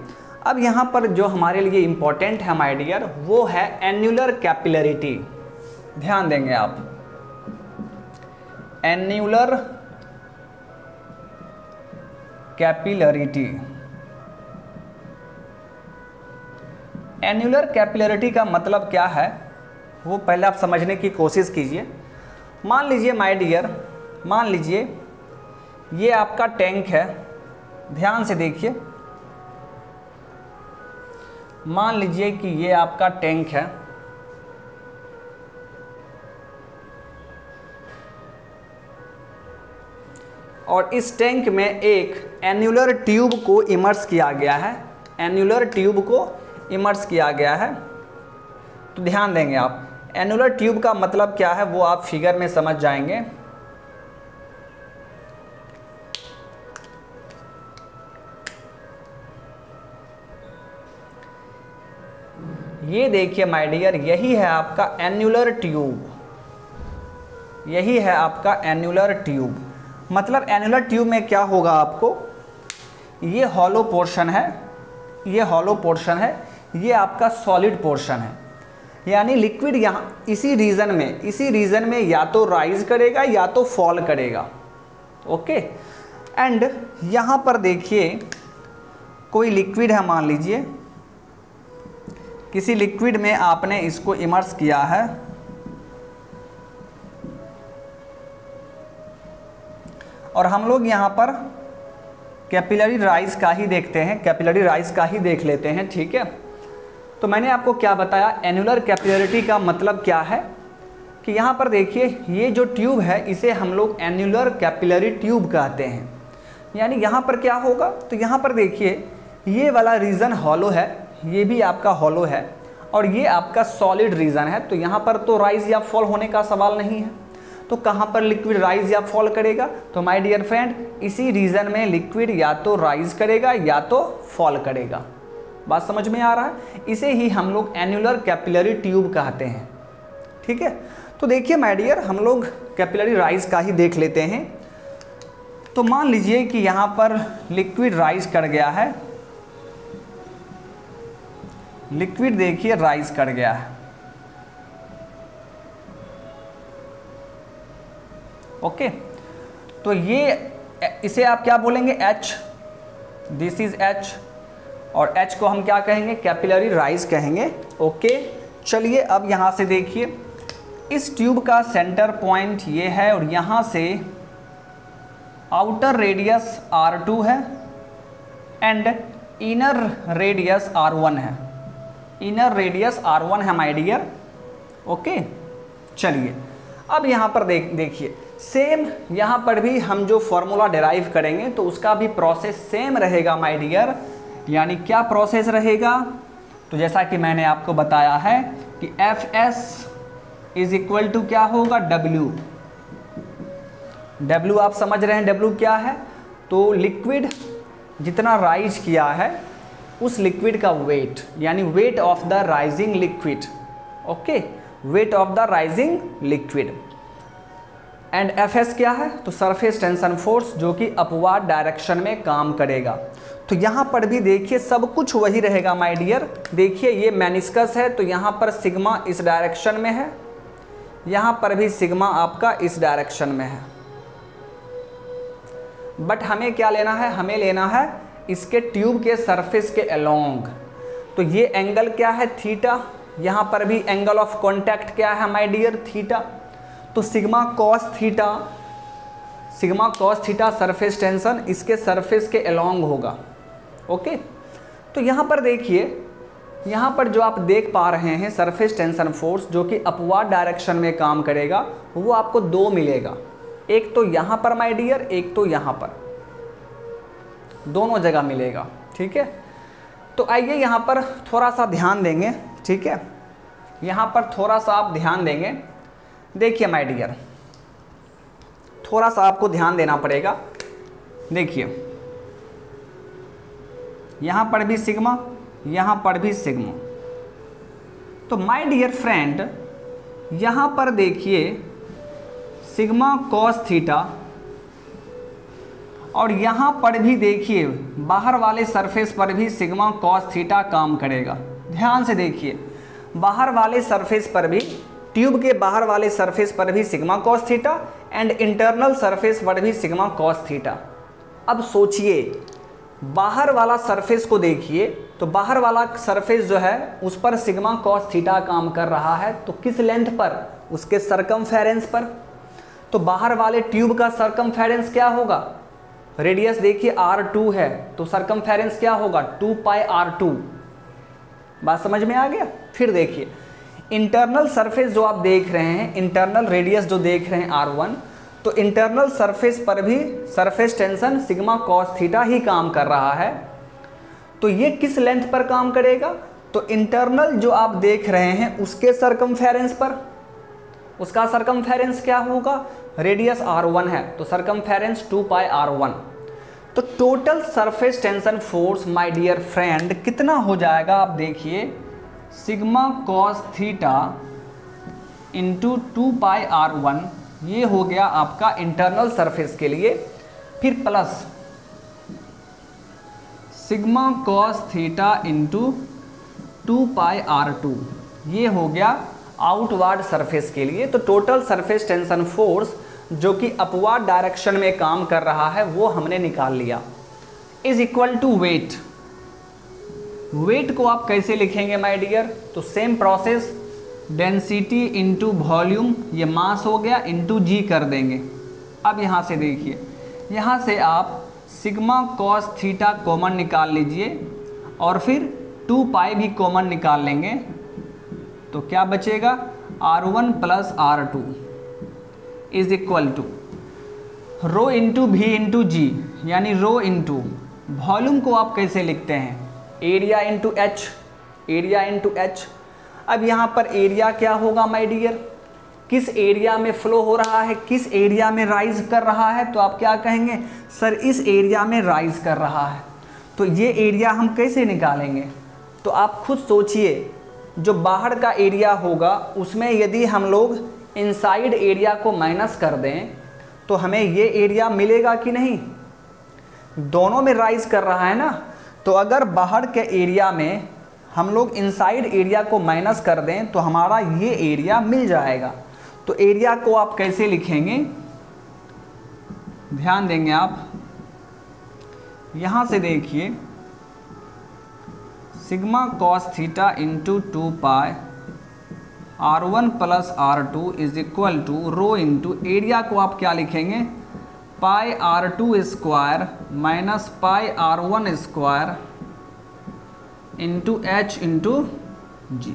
अब यहाँ पर जो हमारे लिए इंपॉर्टेंट है माय डियर वो है एन्युलर कैपिलरिटी। ध्यान देंगे आप, एन्युलर कैपिलरिटी। एन्युलर कैपिलरिटी का मतलब क्या है वो पहले आप समझने की कोशिश कीजिए। मान लीजिए माय डियर, मान लीजिए ये आपका टैंक है, ध्यान से देखिए। मान लीजिए कि ये आपका टैंक है और इस टैंक में एक एन्युलर ट्यूब को इमर्स किया गया है, एन्युलर ट्यूब को इमर्स किया गया है। तो ध्यान देंगे आप, एन्युलर ट्यूब का मतलब क्या है वो आप फिगर में समझ जाएंगे। ये देखिए माय डियर, यही है आपका एन्युलर ट्यूब, यही है आपका एन्युलर ट्यूब। मतलब एन्युलर ट्यूब में क्या होगा आपको, ये हॉलो पोर्शन है, ये हॉलो पोर्शन है, ये आपका सॉलिड पोर्शन है। यानी लिक्विड यहाँ इसी रीजन में या तो राइज करेगा या तो फॉल करेगा। ओके, एंड यहाँ पर देखिए कोई लिक्विड है, मान लीजिए किसी लिक्विड में आपने इसको इमर्स किया है और हम लोग यहाँ पर कैपिलरी राइज का ही देखते हैं, कैपिलरी राइज का ही देख लेते हैं, ठीक है। तो मैंने आपको क्या बताया, एन्युलर कैपिलरिटी का मतलब क्या है कि यहाँ पर देखिए ये जो ट्यूब है इसे हम लोग एन्युलर कैपिलरी ट्यूब कहते हैं। यानी यहाँ पर क्या होगा, तो यहाँ पर देखिए ये वाला रीजन हॉलो है, ये भी आपका हॉलो है और ये आपका सॉलिड रीजन है। तो यहाँ पर तो राइज या फॉल होने का सवाल नहीं है। तो कहाँ पर लिक्विड राइज या फॉल करेगा, तो माय डियर फ्रेंड इसी रीजन में लिक्विड या तो राइज करेगा या तो फॉल करेगा। बात समझ में आ रहा है? इसे ही हम लोग एन्युलर कैपिलरी ट्यूब कहते हैं, ठीक है। तो देखिए माय डियर, हम लोग कैपिलरी राइज का ही देख लेते हैं। तो मान लीजिए कि यहाँ पर लिक्विड राइज कर गया है, लिक्विड देखिए राइज कर गया है। ओके, तो ये इसे आप क्या बोलेंगे, H, दिस इज H, और H को हम क्या कहेंगे, कैपिलरी राइज कहेंगे। ओके, चलिए अब यहाँ से देखिए इस ट्यूब का सेंटर पॉइंट ये है और यहाँ से आउटर रेडियस R2 है एंड इनर रेडियस R1 है, इनर रेडियस R1 है माय डियर। ओके, चलिए अब यहाँ पर देखिए सेम यहाँ पर भी हम जो फॉर्मूला डिराइव करेंगे तो उसका भी प्रोसेस सेम रहेगा माय डियर। यानी क्या प्रोसेस रहेगा, तो जैसा कि मैंने आपको बताया है कि Fs इज इक्वल टू क्या होगा, W। W आप समझ रहे हैं W क्या है, तो लिक्विड जितना राइज किया है उस लिक्विड का वेट, यानी weight of the rising liquid. Okay, weight of the rising liquid. And Fs क्या है, तो सरफेस टेंशन फोर्स जो कि अपवार्ड डायरेक्शन में काम करेगा। तो यहाँ पर भी देखिए सब कुछ वही रहेगा माय डियर। देखिए ये मेनिस्कस है तो यहाँ पर सिग्मा इस डायरेक्शन में है, यहाँ पर भी सिग्मा आपका इस डायरेक्शन में है। बट हमें क्या लेना है, हमें लेना है इसके ट्यूब के सरफेस के अलोंग। तो ये एंगल क्या है, थीटा। यहाँ पर भी एंगल ऑफ कॉन्टैक्ट क्या है माय डियर, थीटा। तो sigma cos theta surface tension इसके सरफेस के अलोंग होगा। ओके, तो यहाँ पर देखिए, यहाँ पर जो आप देख पा रहे हैं सरफेस टेंशन फोर्स जो कि अपवार्ड डायरेक्शन में काम करेगा, वो आपको दो मिलेगा। एक तो यहाँ पर माय डियर, एक तो यहाँ पर, दोनों जगह मिलेगा। ठीक है, तो आइए यहाँ पर थोड़ा सा ध्यान देंगे। ठीक है, यहाँ पर थोड़ा सा आप ध्यान देंगे। देखिए माय डियर, थोड़ा सा आपको ध्यान देना पड़ेगा। देखिए यहाँ पर भी सिग्मा, यहाँ पर भी सिग्मा। तो माय डियर फ्रेंड, यहाँ पर देखिए सिग्मा कॉस थीटा, और यहाँ पर भी देखिए बाहर वाले सरफेस पर भी सिग्मा कॉस थीटा काम करेगा। ध्यान से देखिए, बाहर वाले सरफेस पर भी, ट्यूब के बाहर वाले सरफेस पर भी sigma cos theta and internal surface पर भी सिग्मा कॉस थीटा। अब सोचिए, बाहर वाला सरफेस को देखिए, तो बाहर वाला सरफेस जो है उस पर सिग्मा कॉस थीटा काम कर रहा है। तो किस लेंथ पर, उसके सरकमफेरेंस पर। तो बाहर वाले ट्यूब का सरकमफेरेंस क्या होगा, रेडियस देखिए R2 है, तो सरकमफेरेंस क्या होगा 2 पाई R2। बात समझ में आ गया। फिर देखिए इंटरनल सरफेस जो आप देख रहे हैं, इंटरनल रेडियस जो देख रहे हैं R1, तो इंटरनल सरफेस पर भी surface tension sigma cos theta ही काम कर रहा है। तो ये किस लेंथ पर काम करेगा, तो इंटरनल जो आप देख रहे हैं उसके सरकमफेरेंस पर। उसका सरकमफेरेंस क्या होगा, रेडियस R1 है, तो सरकमफेरेंस 2 पाई R1। तो total surface tension force my dear friend कितना हो जाएगा, आप देखिए sigma cos theta into 2 pi R1, ये हो गया आपका इंटरनल सरफेस के लिए। फिर plus sigma cos theta into 2 पाई R2, ये हो गया आउटवार्ड सरफेस के लिए। तो टोटल सरफेस टेंशन फोर्स जो कि अपवार्ड डायरेक्शन में काम कर रहा है वो हमने निकाल लिया। Is equal to weight. Weight को आप कैसे लिखेंगे माय डियर, तो same process, density into volume, ये मास हो गया, इंटू जी कर देंगे। अब यहाँ से देखिए, यहाँ से आप सिग्मा कॉस थीटा कॉमन निकाल लीजिए और फिर 2 पाई भी कॉमन निकाल लेंगे, तो क्या बचेगा R1 plus R2 is equal to rho into भी इंटू जी, यानी रो इंटू वॉल्यूम को आप कैसे लिखते हैं, area into H, area into H. अब यहाँ पर एरिया क्या होगा माय डियर, किस एरिया में फ्लो हो रहा है, किस एरिया में राइज कर रहा है, तो आप क्या कहेंगे, सर इस एरिया में राइज कर रहा है। तो ये एरिया हम कैसे निकालेंगे, तो आप खुद सोचिए, जो बाहर का एरिया होगा उसमें यदि हम लोग इनसाइड एरिया को माइनस कर दें तो हमें ये एरिया मिलेगा कि नहीं, दोनों में राइज कर रहा है ना। तो अगर बाहर के एरिया में हम लोग इनसाइड एरिया को माइनस कर दें तो हमारा ये एरिया मिल जाएगा। तो एरिया को आप कैसे लिखेंगे, ध्यान देंगे आप, यहाँ से देखिए sigma cos theta into 2 pi R1 plus R2 is equal to rho into area को आप क्या लिखेंगे, pi R2 square minus pi R1 square into H into g,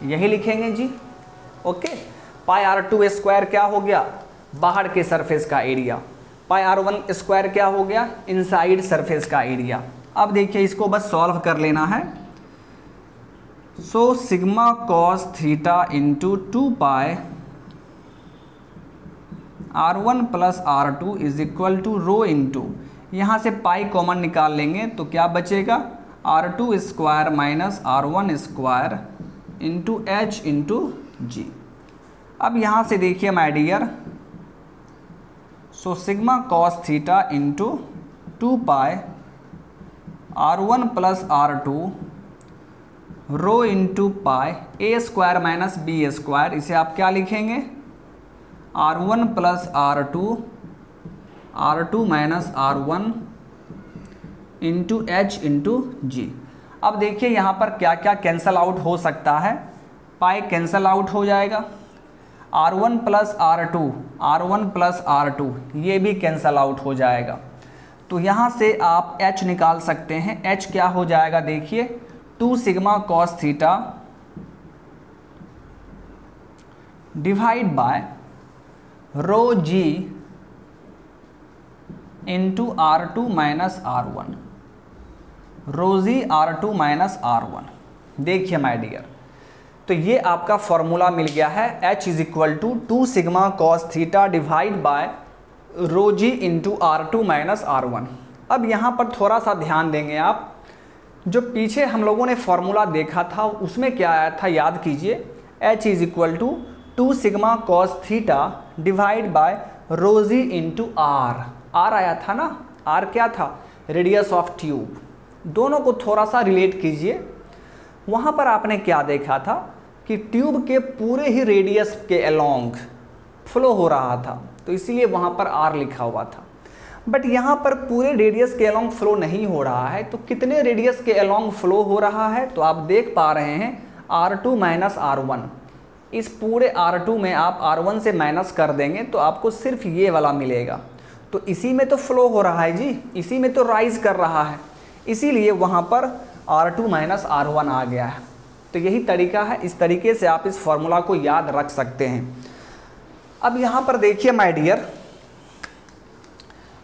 यही लिखेंगे जी। ओके, पाई R2 स्क्वायर क्या हो गया, बाहर के सरफेस का एरिया, पाई R1 स्क्वायर क्या हो गया, इनसाइड सरफेस का एरिया। अब देखिए इसको बस सॉल्व कर लेना है। So sigma cos theta into 2 pi R1 plus R2 is equal to rho into, यहाँ से पाई कॉमन निकाल लेंगे तो क्या बचेगा, R2 square minus R1 square into H into जी। अब यहाँ से देखिए my dear, so sigma cos theta into 2 pi R1 plus R2 rho into pi a square minus b square, इसे आप क्या लिखेंगे R1 plus R2 minus R1 into H into जी। अब देखिए यहाँ पर क्या क्या कैंसल आउट हो सकता है। पाई कैंसल आउट हो जाएगा, R1 प्लस R2 ये भी कैंसल आउट हो जाएगा। तो यहाँ से आप H निकाल सकते हैं। H क्या हो जाएगा देखिए 2 sigma cos theta divide by rho ji into R2 minus R1, rho G R2 minus R1। देखिए माय डियर, तो ये आपका फॉर्मूला मिल गया है H is equal to 2 sigma cos theta divide by rho ji into R2 minus R1। अब यहाँ पर थोड़ा सा ध्यान देंगे आप, जो पीछे हम लोगों ने फॉर्मूला देखा था उसमें क्या आया था याद कीजिए, H is equal to 2 sigma cos theta divide by rho ji into R आया था ना। R क्या था, रेडियस ऑफ ट्यूब। दोनों को थोड़ा सा रिलेट कीजिए। वहाँ पर आपने क्या देखा था कि ट्यूब के पूरे ही रेडियस के अलोंग फ्लो हो रहा था, तो इसीलिए वहाँ पर R लिखा हुआ था। बट यहाँ पर पूरे रेडियस के अलोंग फ्लो नहीं हो रहा है, तो कितने रेडियस के अलोंग फ्लो हो रहा है, तो आप देख पा रहे हैं R2 माइनस R1। इस पूरे R2 में आप R1 से माइनस कर देंगे तो आपको सिर्फ ये वाला मिलेगा। तो इसी में तो फ्लो हो रहा है जी, इसी में तो राइज कर रहा है, इसीलिए वहाँ पर R2 माइनस R1 आ गया है। तो यही तरीका है, इस तरीके से आप इस फॉर्मूला को याद रख सकते हैं। अब यहाँ पर देखिए माय डियर,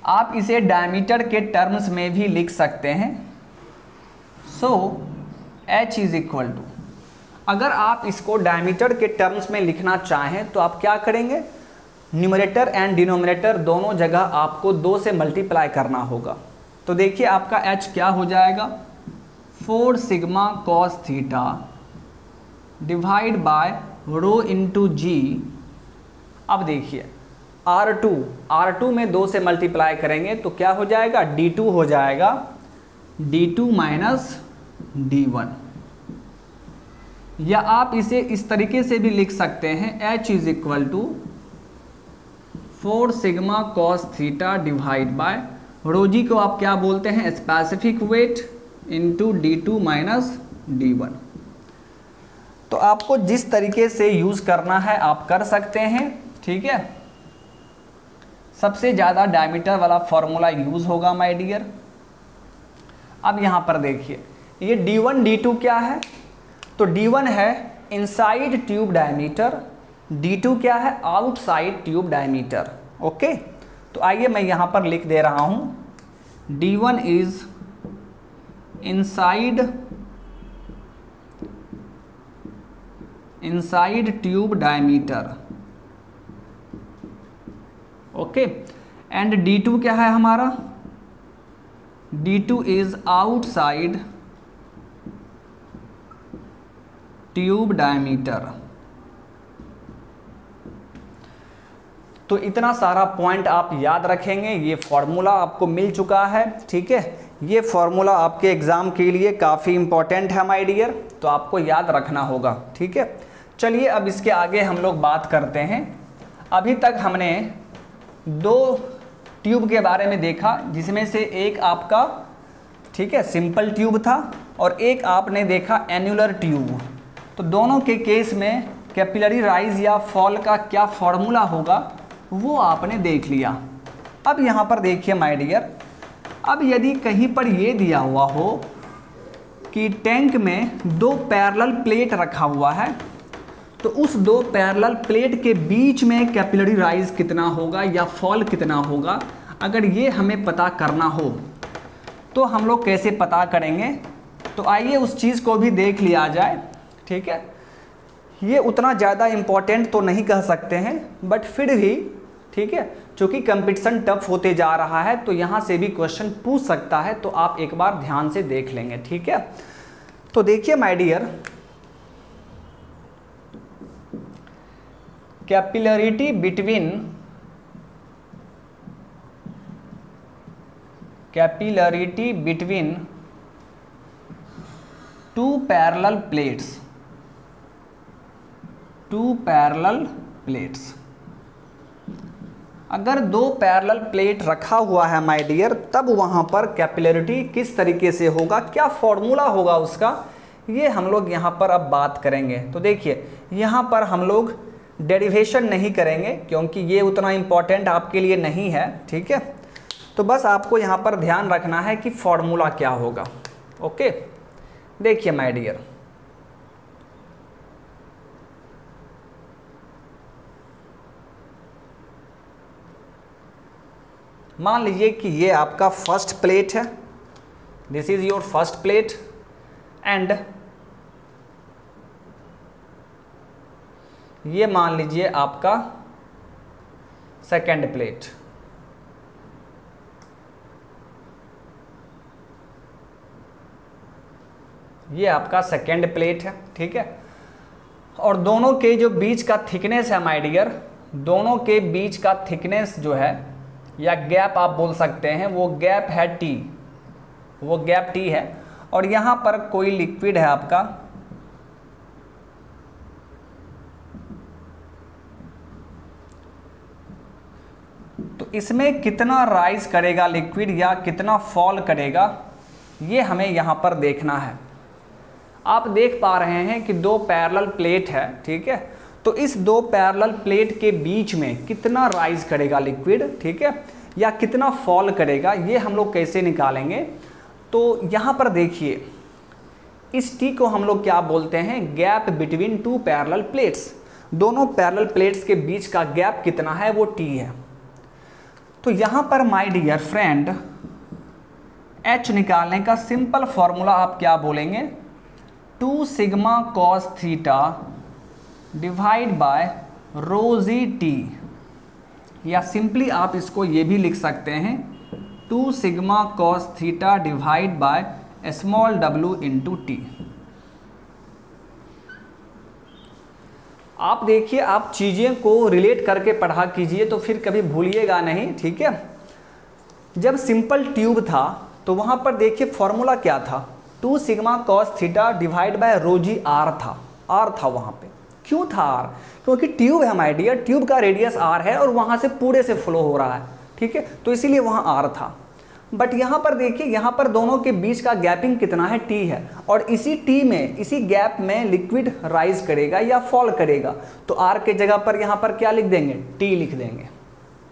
आप इसे डायमीटर के टर्म्स में भी लिख सकते हैं। सो H इज इक्वल टू, अगर आप इसको डायमीटर के टर्म्स में लिखना चाहें तो आप क्या करेंगे, न्यूमरेटर एंड डिनोमिनेटर दोनों जगह आपको 2 से मल्टीप्लाई करना होगा। तो देखिए आपका H क्या हो जाएगा 4 sigma cos theta divide by rho into जी। अब देखिए R2 में 2 से मल्टीप्लाई करेंगे तो क्या हो जाएगा D2 हो जाएगा, D2 माइनस D1। या आप इसे इस तरीके से भी लिख सकते हैं H is equal to 4 sigma cos theta divide by rho g को आप क्या बोलते हैं specific weight into D2 minus D1। तो आपको जिस तरीके से यूज़ करना है आप कर सकते हैं, ठीक है। सबसे ज़्यादा डायमीटर वाला फॉर्मूला यूज़ होगा माय डियर। अब यहाँ पर देखिए ये D1 D2 क्या है, तो D1 है इनसाइड ट्यूब डायमीटर, D2 क्या है आउटसाइड ट्यूब डायमीटर। ओके, तो आइए मैं यहाँ पर लिख दे रहा हूँ D1 is inside tube diameter, okay. And D2 क्या है हमारा, D2 is outside tube diameter. तो इतना सारा पॉइंट आप याद रखेंगे, ये फॉर्मूला आपको मिल चुका है, ठीक है। ये फॉर्मूला आपके एग्ज़ाम के लिए काफ़ी इंपॉर्टेंट है माय डियर, तो आपको याद रखना होगा, ठीक है। चलिए अब इसके आगे हम लोग बात करते हैं। अभी तक हमने 2 ट्यूब के बारे में देखा, जिसमें से एक आपका, ठीक है, सिंपल ट्यूब था और एक आपने देखा एन्युलर ट्यूब। तो दोनों के केस में कैपिलरी राइज या फॉल का क्या फॉर्मूला होगा वो आपने देख लिया। अब यहाँ पर देखिए माय डियर, अब यदि कहीं पर ये दिया हुआ हो कि टैंक में 2 पैरेलल प्लेट रखा हुआ है, तो उस 2 पैरेलल प्लेट के बीच में कैपिलरी राइज कितना होगा या फॉल कितना होगा, अगर ये हमें पता करना हो तो हम लोग कैसे पता करेंगे। तो आइए उस चीज़ को भी देख लिया जाए, ठीक है। ये उतना ज़्यादा इम्पोर्टेंट तो नहीं कह सकते हैं, बट फिर भी ठीक है, चूँकि कंपटीशन टफ होते जा रहा है तो यहाँ से भी क्वेश्चन पूछ सकता है, तो आप एक बार ध्यान से देख लेंगे, ठीक है। तो देखिए my dear, capillarity between capillarity between two parallel plates, two parallel plates. अगर दो पैरेलल प्लेट रखा हुआ है माय डियर, तब वहाँ पर कैपिलरिटी किस तरीके से होगा, क्या फॉर्मूला होगा उसका, ये हम लोग यहाँ पर अब बात करेंगे। तो देखिए यहाँ पर हम लोग डेरिवेशन नहीं करेंगे क्योंकि ये उतना इम्पोर्टेंट आपके लिए नहीं है, ठीक है। तो बस आपको यहाँ पर ध्यान रखना है कि फॉर्मूला क्या होगा। ओके, देखिए माय डियर, मान लीजिए कि ये आपका फर्स्ट प्लेट है, this is your first plate, and ये मान लीजिए आपका सेकेंड प्लेट। ये आपका सेकेंड प्लेट है, ठीक है। और दोनों के जो बीच का थिकनेस है माय डियर, दोनों के बीच का थिकनेस जो है या गैप आप बोल सकते हैं, वो गैप है T, वो गैप T है। और यहाँ पर कोई लिक्विड है आपका, तो इसमें कितना राइज करेगा लिक्विड या कितना फॉल करेगा, ये हमें यहाँ पर देखना है। आप देख पा रहे हैं कि दो पैरेलल प्लेट है, ठीक है। तो इस दो पैरेलल प्लेट के बीच में कितना राइज करेगा लिक्विड, ठीक है, या कितना फॉल करेगा, ये हम लोग कैसे निकालेंगे। तो यहाँ पर देखिए, इस टी को हम लोग क्या बोलते हैं, gap between two parallel plates. दोनों पैरेलल प्लेट्स के बीच का गैप कितना है, वो टी है। तो यहाँ पर माय डियर फ्रेंड, एच निकालने का सिंपल फॉर्मूला आप क्या बोलेंगे, 2 sigma cos theta divide by rho g t, या सिंपली आप इसको ये भी लिख सकते हैं 2 sigma cos theta divide by small w into t. आप देखिए, आप चीज़ें को रिलेट करके पढ़ा कीजिए तो फिर कभी भूलिएगा नहीं, ठीक है। जब सिंपल ट्यूब था तो वहाँ पर देखिए फॉर्मूला क्या था, 2 sigma cos theta divide by rho ji r था, आर था वहाँ पे। क्यों था आर, क्योंकि ट्यूब है माय डियर, ट्यूब का रेडियस आर है और वहाँ से पूरे से फ्लो हो रहा है, ठीक है, तो इसीलिए वहाँ आर था। बट यहाँ पर देखिए, यहाँ पर दोनों के बीच का गैपिंग कितना है, टी है, और इसी टी में, इसी गैप में लिक्विड राइज करेगा या फॉल करेगा। तो आर के जगह पर यहाँ पर क्या लिख देंगे, टी लिख देंगे।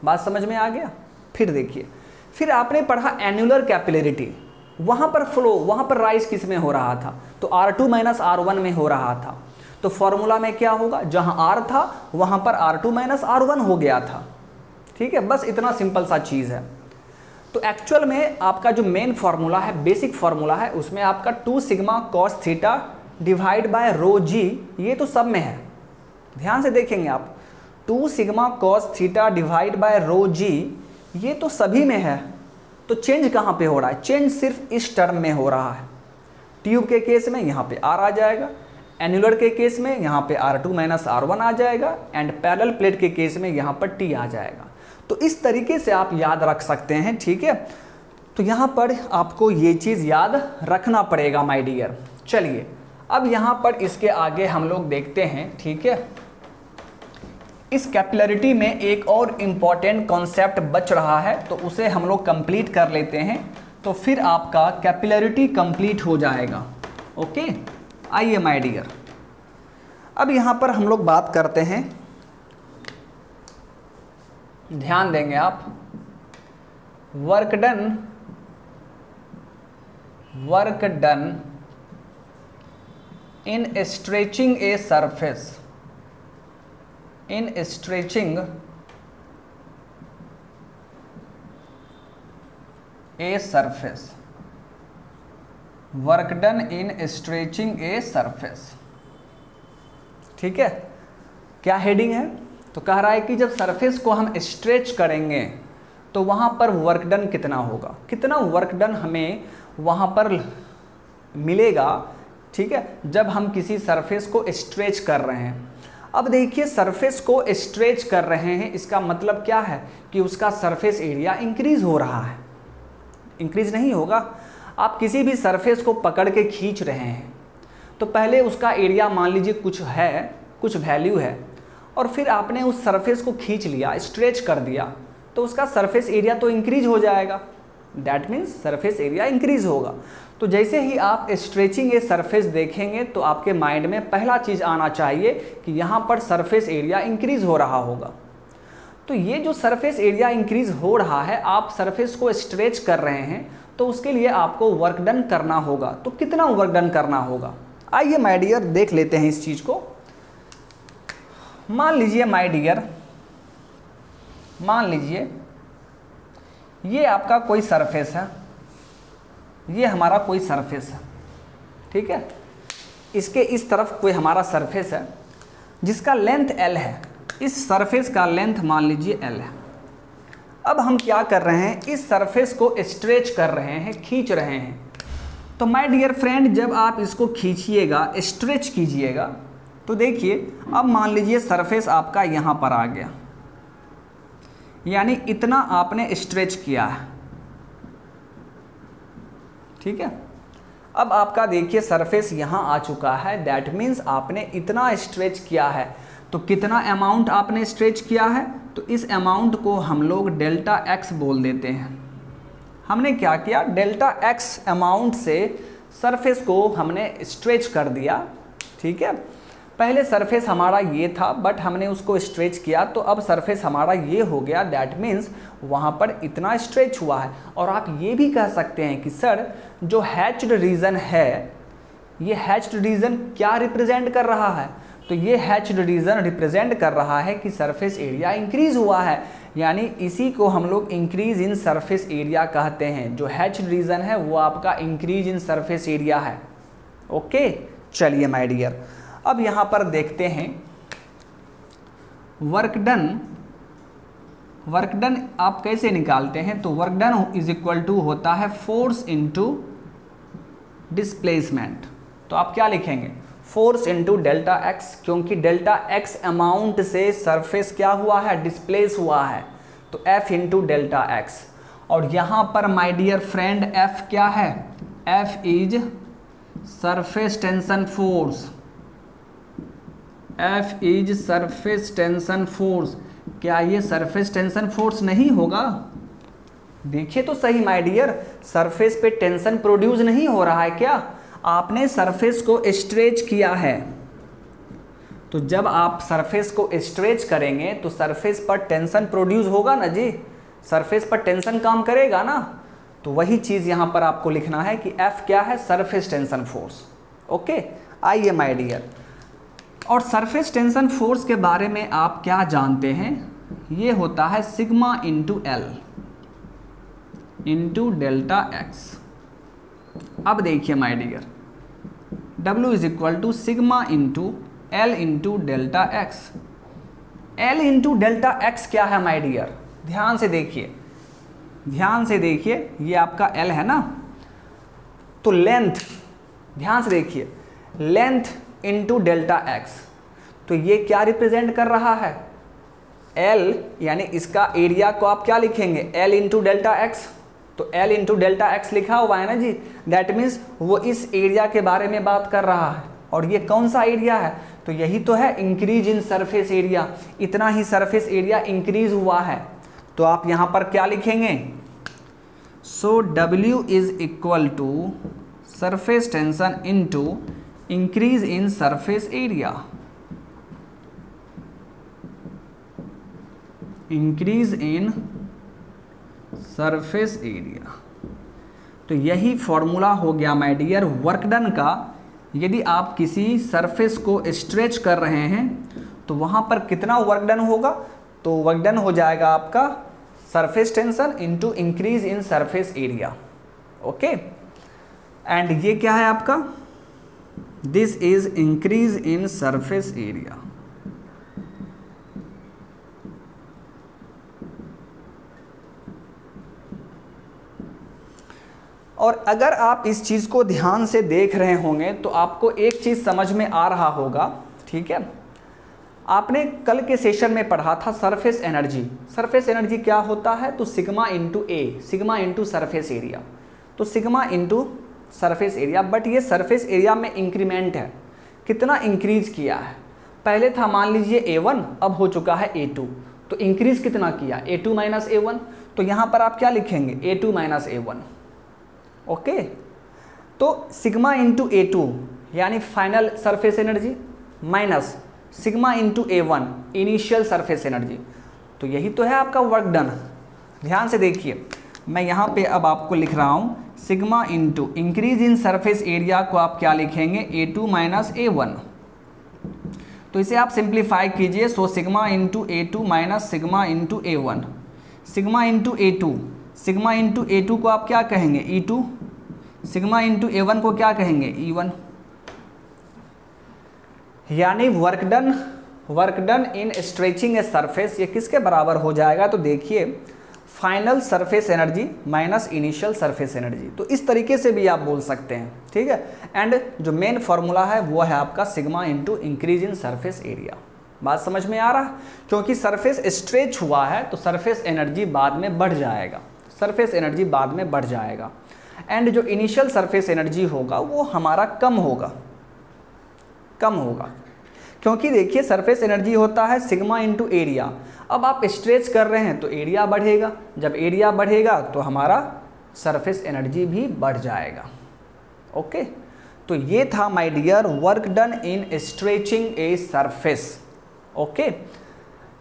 बात समझ में आ गया। फिर देखिए, फिर आपने पढ़ा एनुलर कैपिलरिटी, वहाँ पर फ्लो, वहाँ पर राइज किस में हो रहा था, तो R2 माइनस R1 में हो रहा था। तो फॉर्मूला में क्या होगा, जहाँ R था वहाँ पर R2 माइनस R1 हो गया था, ठीक है। बस इतना सिंपल सा चीज़ है। तो एक्चुअल में आपका जो मेन फार्मूला है, बेसिक फार्मूला है, उसमें आपका 2 sigma cos theta divide by rho g, ये तो सब में है, ध्यान से देखेंगे आप, 2 sigma cos theta divide by rho g, ये तो सभी में है। तो चेंज कहाँ पे हो रहा है, चेंज सिर्फ इस टर्म में हो रहा है। ट्यूब के केस में यहाँ पे R आ जाएगा, एनुलर के केस में यहाँ पे R2 माइनस R1 आ जाएगा, एंड पैरेलल प्लेट के केस में यहाँ पर T आ जाएगा। तो इस तरीके से आप याद रख सकते हैं, ठीक है। तो यहाँ पर आपको ये चीज़ याद रखना पड़ेगा माय डियर। चलिए अब यहाँ पर इसके आगे हम लोग देखते हैं, ठीक है। इस कैपिलरिटी में एक और इम्पॉर्टेंट कॉन्सेप्ट बच रहा है, तो उसे हम लोग कंप्लीट कर लेते हैं, तो फिर आपका कैपिलरिटी कंप्लीट हो जाएगा। ओके, आइए माय डियर, अब यहाँ पर हम लोग बात करते हैं, ध्यान देंगे आप, work done in stretching a surface, in stretching a surface, work done in stretching a surface, ठीक है। क्या हेडिंग है, तो कह रहा है कि जब सरफेस को हम स्ट्रेच करेंगे तो वहाँ पर वर्क डन कितना होगा, कितना वर्क डन हमें वहाँ पर मिलेगा, ठीक है, जब हम किसी सरफेस को स्ट्रेच कर रहे हैं। अब देखिए, सरफेस को स्ट्रेच कर रहे हैं, इसका मतलब क्या है कि उसका सरफेस एरिया इंक्रीज हो रहा है, इंक्रीज नहीं होगा। आप किसी भी सरफेस को पकड़ के खींच रहे हैं तो पहले उसका एरिया मान लीजिए कुछ है, कुछ वैल्यू है, और फिर आपने उस सरफेस को खींच लिया, स्ट्रेच कर दिया, तो उसका सरफेस एरिया तो इंक्रीज हो जाएगा। That means surface area increase होगा। तो जैसे ही आप स्ट्रेचिंग ए सरफेस देखेंगे तो आपके माइंड में पहला चीज़ आना चाहिए कि यहाँ पर सरफेस एरिया इंक्रीज हो रहा होगा। तो ये जो सरफेस एरिया इंक्रीज हो रहा है, आप सरफेस को स्ट्रेच कर रहे हैं, तो उसके लिए आपको वर्क डन करना होगा। तो कितना वर्क डन करना होगा, आइए माय डियर देख लेते हैं इस चीज़ को। मान लीजिए माय डियर, मान लीजिए ये आपका कोई सरफेस है, ये हमारा कोई सरफेस है, ठीक है। इसके इस तरफ कोई हमारा सरफेस है जिसका लेंथ L है। इस सरफेस का लेंथ मान लीजिए L है। अब हम क्या कर रहे हैं, इस सरफेस को स्ट्रेच कर रहे हैं, खींच रहे हैं। तो माय डियर फ्रेंड, जब आप इसको खींचिएगा, स्ट्रेच कीजिएगा, तो देखिए अब मान लीजिए सरफेस आपका यहाँ पर आ गया, यानी इतना आपने स्ट्रेच किया है, ठीक है। अब आपका देखिए सरफेस यहाँ आ चुका है, दैट मीन्स आपने इतना स्ट्रेच किया है। तो कितना अमाउंट आपने स्ट्रेच किया है, तो इस अमाउंट को हम लोग डेल्टा एक्स बोल देते हैं। हमने क्या किया, डेल्टा एक्स अमाउंट से सरफेस को हमने स्ट्रेच कर दिया, ठीक है। पहले सरफेस हमारा ये था, बट हमने उसको स्ट्रेच किया, तो अब सरफेस हमारा ये हो गया, दैट मीन्स वहाँ पर इतना स्ट्रेच हुआ है। और आप ये भी कह सकते हैं कि सर जो हैच्ड रीजन है, ये हैच्ड रीजन क्या रिप्रेजेंट कर रहा है, तो ये हैच्ड रीजन रिप्रेजेंट कर रहा है कि सरफेस एरिया इंक्रीज हुआ है, यानी इसी को हम लोग इंक्रीज इन सरफेस एरिया कहते हैं। जो हैच्ड रीजन है वो आपका इंक्रीज इन सरफेस एरिया है। ओके, चलिए माय डियर, अब यहाँ पर देखते हैं वर्क डन। वर्क डन आप कैसे निकालते हैं, तो work done is equal to होता है फोर्स इनटू डिस्प्लेसमेंट। तो आप क्या लिखेंगे, फोर्स इनटू डेल्टा एक्स, क्योंकि डेल्टा एक्स अमाउंट से सरफेस क्या हुआ है, डिस्प्लेस हुआ है, तो एफ इंटू डेल्टा एक्स। और यहाँ पर माय डियर फ्रेंड एफ क्या है, F is surface tension force, F is surface tension force. क्या ये सरफेस टेंशन फोर्स नहीं होगा, देखिए तो सही माय डियर, सरफेस पे टेंशन प्रोड्यूस नहीं हो रहा है क्या, आपने सरफेस को स्ट्रेच किया है। तो जब आप सरफेस को स्ट्रेच करेंगे तो सरफेस पर टेंशन प्रोड्यूस होगा ना जी, सरफेस पर टेंशन काम करेगा ना। तो वही चीज़ यहाँ पर आपको लिखना है कि F क्या है, सरफेस टेंशन फोर्स। ओके, आइए माय डियर, और सरफेस टेंशन फोर्स के बारे में आप क्या जानते हैं, ये होता है sigma into l into delta x. अब देखिए my dear, W is equal to sigma into l into delta x. L into delta x क्या है माय डियर, ध्यान से देखिए, ध्यान से देखिए, ये आपका L है ना, तो लेंथ, ध्यान से देखिए, लेंथ इंटू डेल्टा एक्स, तो ये क्या रिप्रेजेंट कर रहा है, L, यानी इसका एरिया को आप क्या लिखेंगे, L इंटू डेल्टा एक्स। तो L इंटू डेल्टा एक्स लिखा हुआ है ना जी, दैट मीन्स वो इस एरिया के बारे में बात कर रहा है। और ये कौन सा एरिया है, तो यही तो है इंक्रीज इन सरफेस एरिया, इतना ही सरफेस एरिया इंक्रीज हुआ है। तो आप यहाँ पर क्या लिखेंगे, so W is equal to surface tension into increase in surface area, increase in surface area. तो यही फॉर्मूला हो गया माय डियर वर्क डन का। यदि आप किसी सरफेस को स्ट्रेच कर रहे हैं तो वहाँ पर कितना वर्क डन होगा, तो वर्क डन हो जाएगा आपका surface tension into increase in surface area. Okay, and ये क्या है आपका, this is increase in surface area. और अगर आप इस चीज़ को ध्यान से देख रहे होंगे तो आपको एक चीज़ समझ में आ रहा होगा, ठीक है। आपने कल के सेशन में पढ़ा था सरफेस एनर्जी। सरफेस एनर्जी क्या होता है? तो सिग्मा इंटू ए, सिग्मा इंटू सरफेस एरिया। तो sigma into surface area, but ये सरफेस एरिया में इंक्रीमेंट है, कितना इंक्रीज किया है? पहले था मान लीजिए A1, अब हो चुका है A2, तो इंक्रीज कितना किया? A2 minus A1। तो यहाँ पर आप क्या लिखेंगे? A2 minus A1। ओके, तो सिग्मा इंटू A2 यानी final surface energy minus sigma into A1 initial surface energy. तो यही तो है आपका वर्क डन। ध्यान से देखिए, मैं यहाँ पे अब आपको लिख रहा हूँ sigma into increase in surface area को आप क्या लिखेंगे? A2 minus A1। तो इसे आप सिंप्लीफाई कीजिए, so sigma into A2 minus sigma into A1। Sigma into A2, sigma into A2 को आप क्या कहेंगे? E2। सिग्मा इंटू A1 को क्या कहेंगे? E1। यानी work done in stretching a surface ये किसके बराबर हो जाएगा? तो देखिए final surface energy minus initial surface energy. तो इस तरीके से भी आप बोल सकते हैं, ठीक है। एंड जो मेन फॉर्मूला है वो है आपका sigma into increase in surface area. बात समझ में आ रहा है? क्योंकि सरफेस स्ट्रेच हुआ है तो सरफेस एनर्जी बाद में बढ़ जाएगा, सरफेस एनर्जी बाद में बढ़ जाएगा। एंड जो इनिशियल सरफेस एनर्जी होगा वो हमारा कम होगा, क्योंकि देखिए सरफेस एनर्जी होता है सिग्मा इंटू एरिया। अब आप स्ट्रेच कर रहे हैं तो एरिया बढ़ेगा, जब एरिया बढ़ेगा तो हमारा सरफेस एनर्जी भी बढ़ जाएगा। ओके, तो ये था my dear work done in stretching a surface. Okay,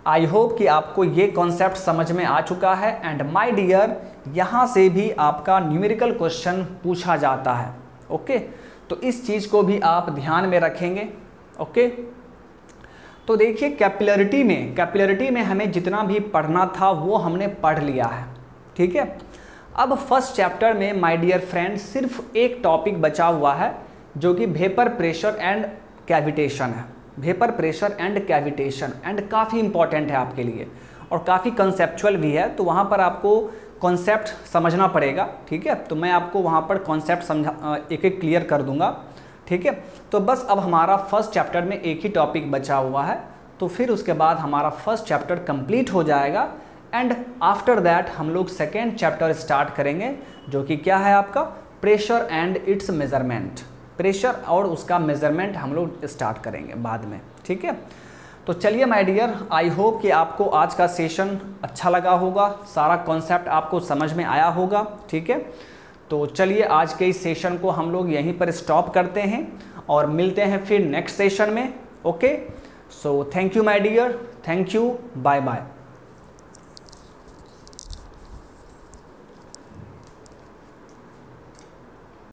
I hope कि आपको ये कॉन्सेप्ट समझ में आ चुका है। एंड माय डियर यहाँ से भी आपका न्यूमेरिकल क्वेश्चन पूछा जाता है। ओके, तो इस चीज़ को भी आप ध्यान में रखेंगे। ओके, तो देखिए कैपिलरिटी में हमें जितना भी पढ़ना था वो हमने पढ़ लिया है, ठीक है। अब फर्स्ट चैप्टर में माय डियर फ्रेंड्स सिर्फ एक टॉपिक बचा हुआ है जो कि वेपर प्रेशर एंड कैविटेशन है। Vapour pressure and cavitation and काफ़ी इंपॉर्टेंट है आपके लिए और काफ़ी कंसेप्चुअल भी है, तो वहाँ पर आपको कॉन्सेप्ट समझना पड़ेगा, ठीक है। तो मैं आपको वहाँ पर कॉन्सेप्ट एक एक क्लियर कर दूंगा, ठीक है। तो बस अब हमारा फर्स्ट चैप्टर में एक ही टॉपिक बचा हुआ है, तो फिर उसके बाद हमारा फर्स्ट चैप्टर कंप्लीट हो जाएगा। एंड आफ्टर दैट हम लोग सेकेंड चैप्टर स्टार्ट करेंगे जो कि क्या है आपका pressure and it's measurement. Pressure और उसका मेजरमेंट हम लोग स्टार्ट करेंगे बाद में, ठीक है। तो चलिए माय डियर, आई होप कि आपको आज का सेशन अच्छा लगा होगा, सारा कॉन्सेप्ट आपको समझ में आया होगा, ठीक है। तो चलिए आज के इस सेशन को हम लोग यहीं पर स्टॉप करते हैं और मिलते हैं फिर नेक्स्ट सेशन में। Okay, so thank you my dear, thank you, bye bye.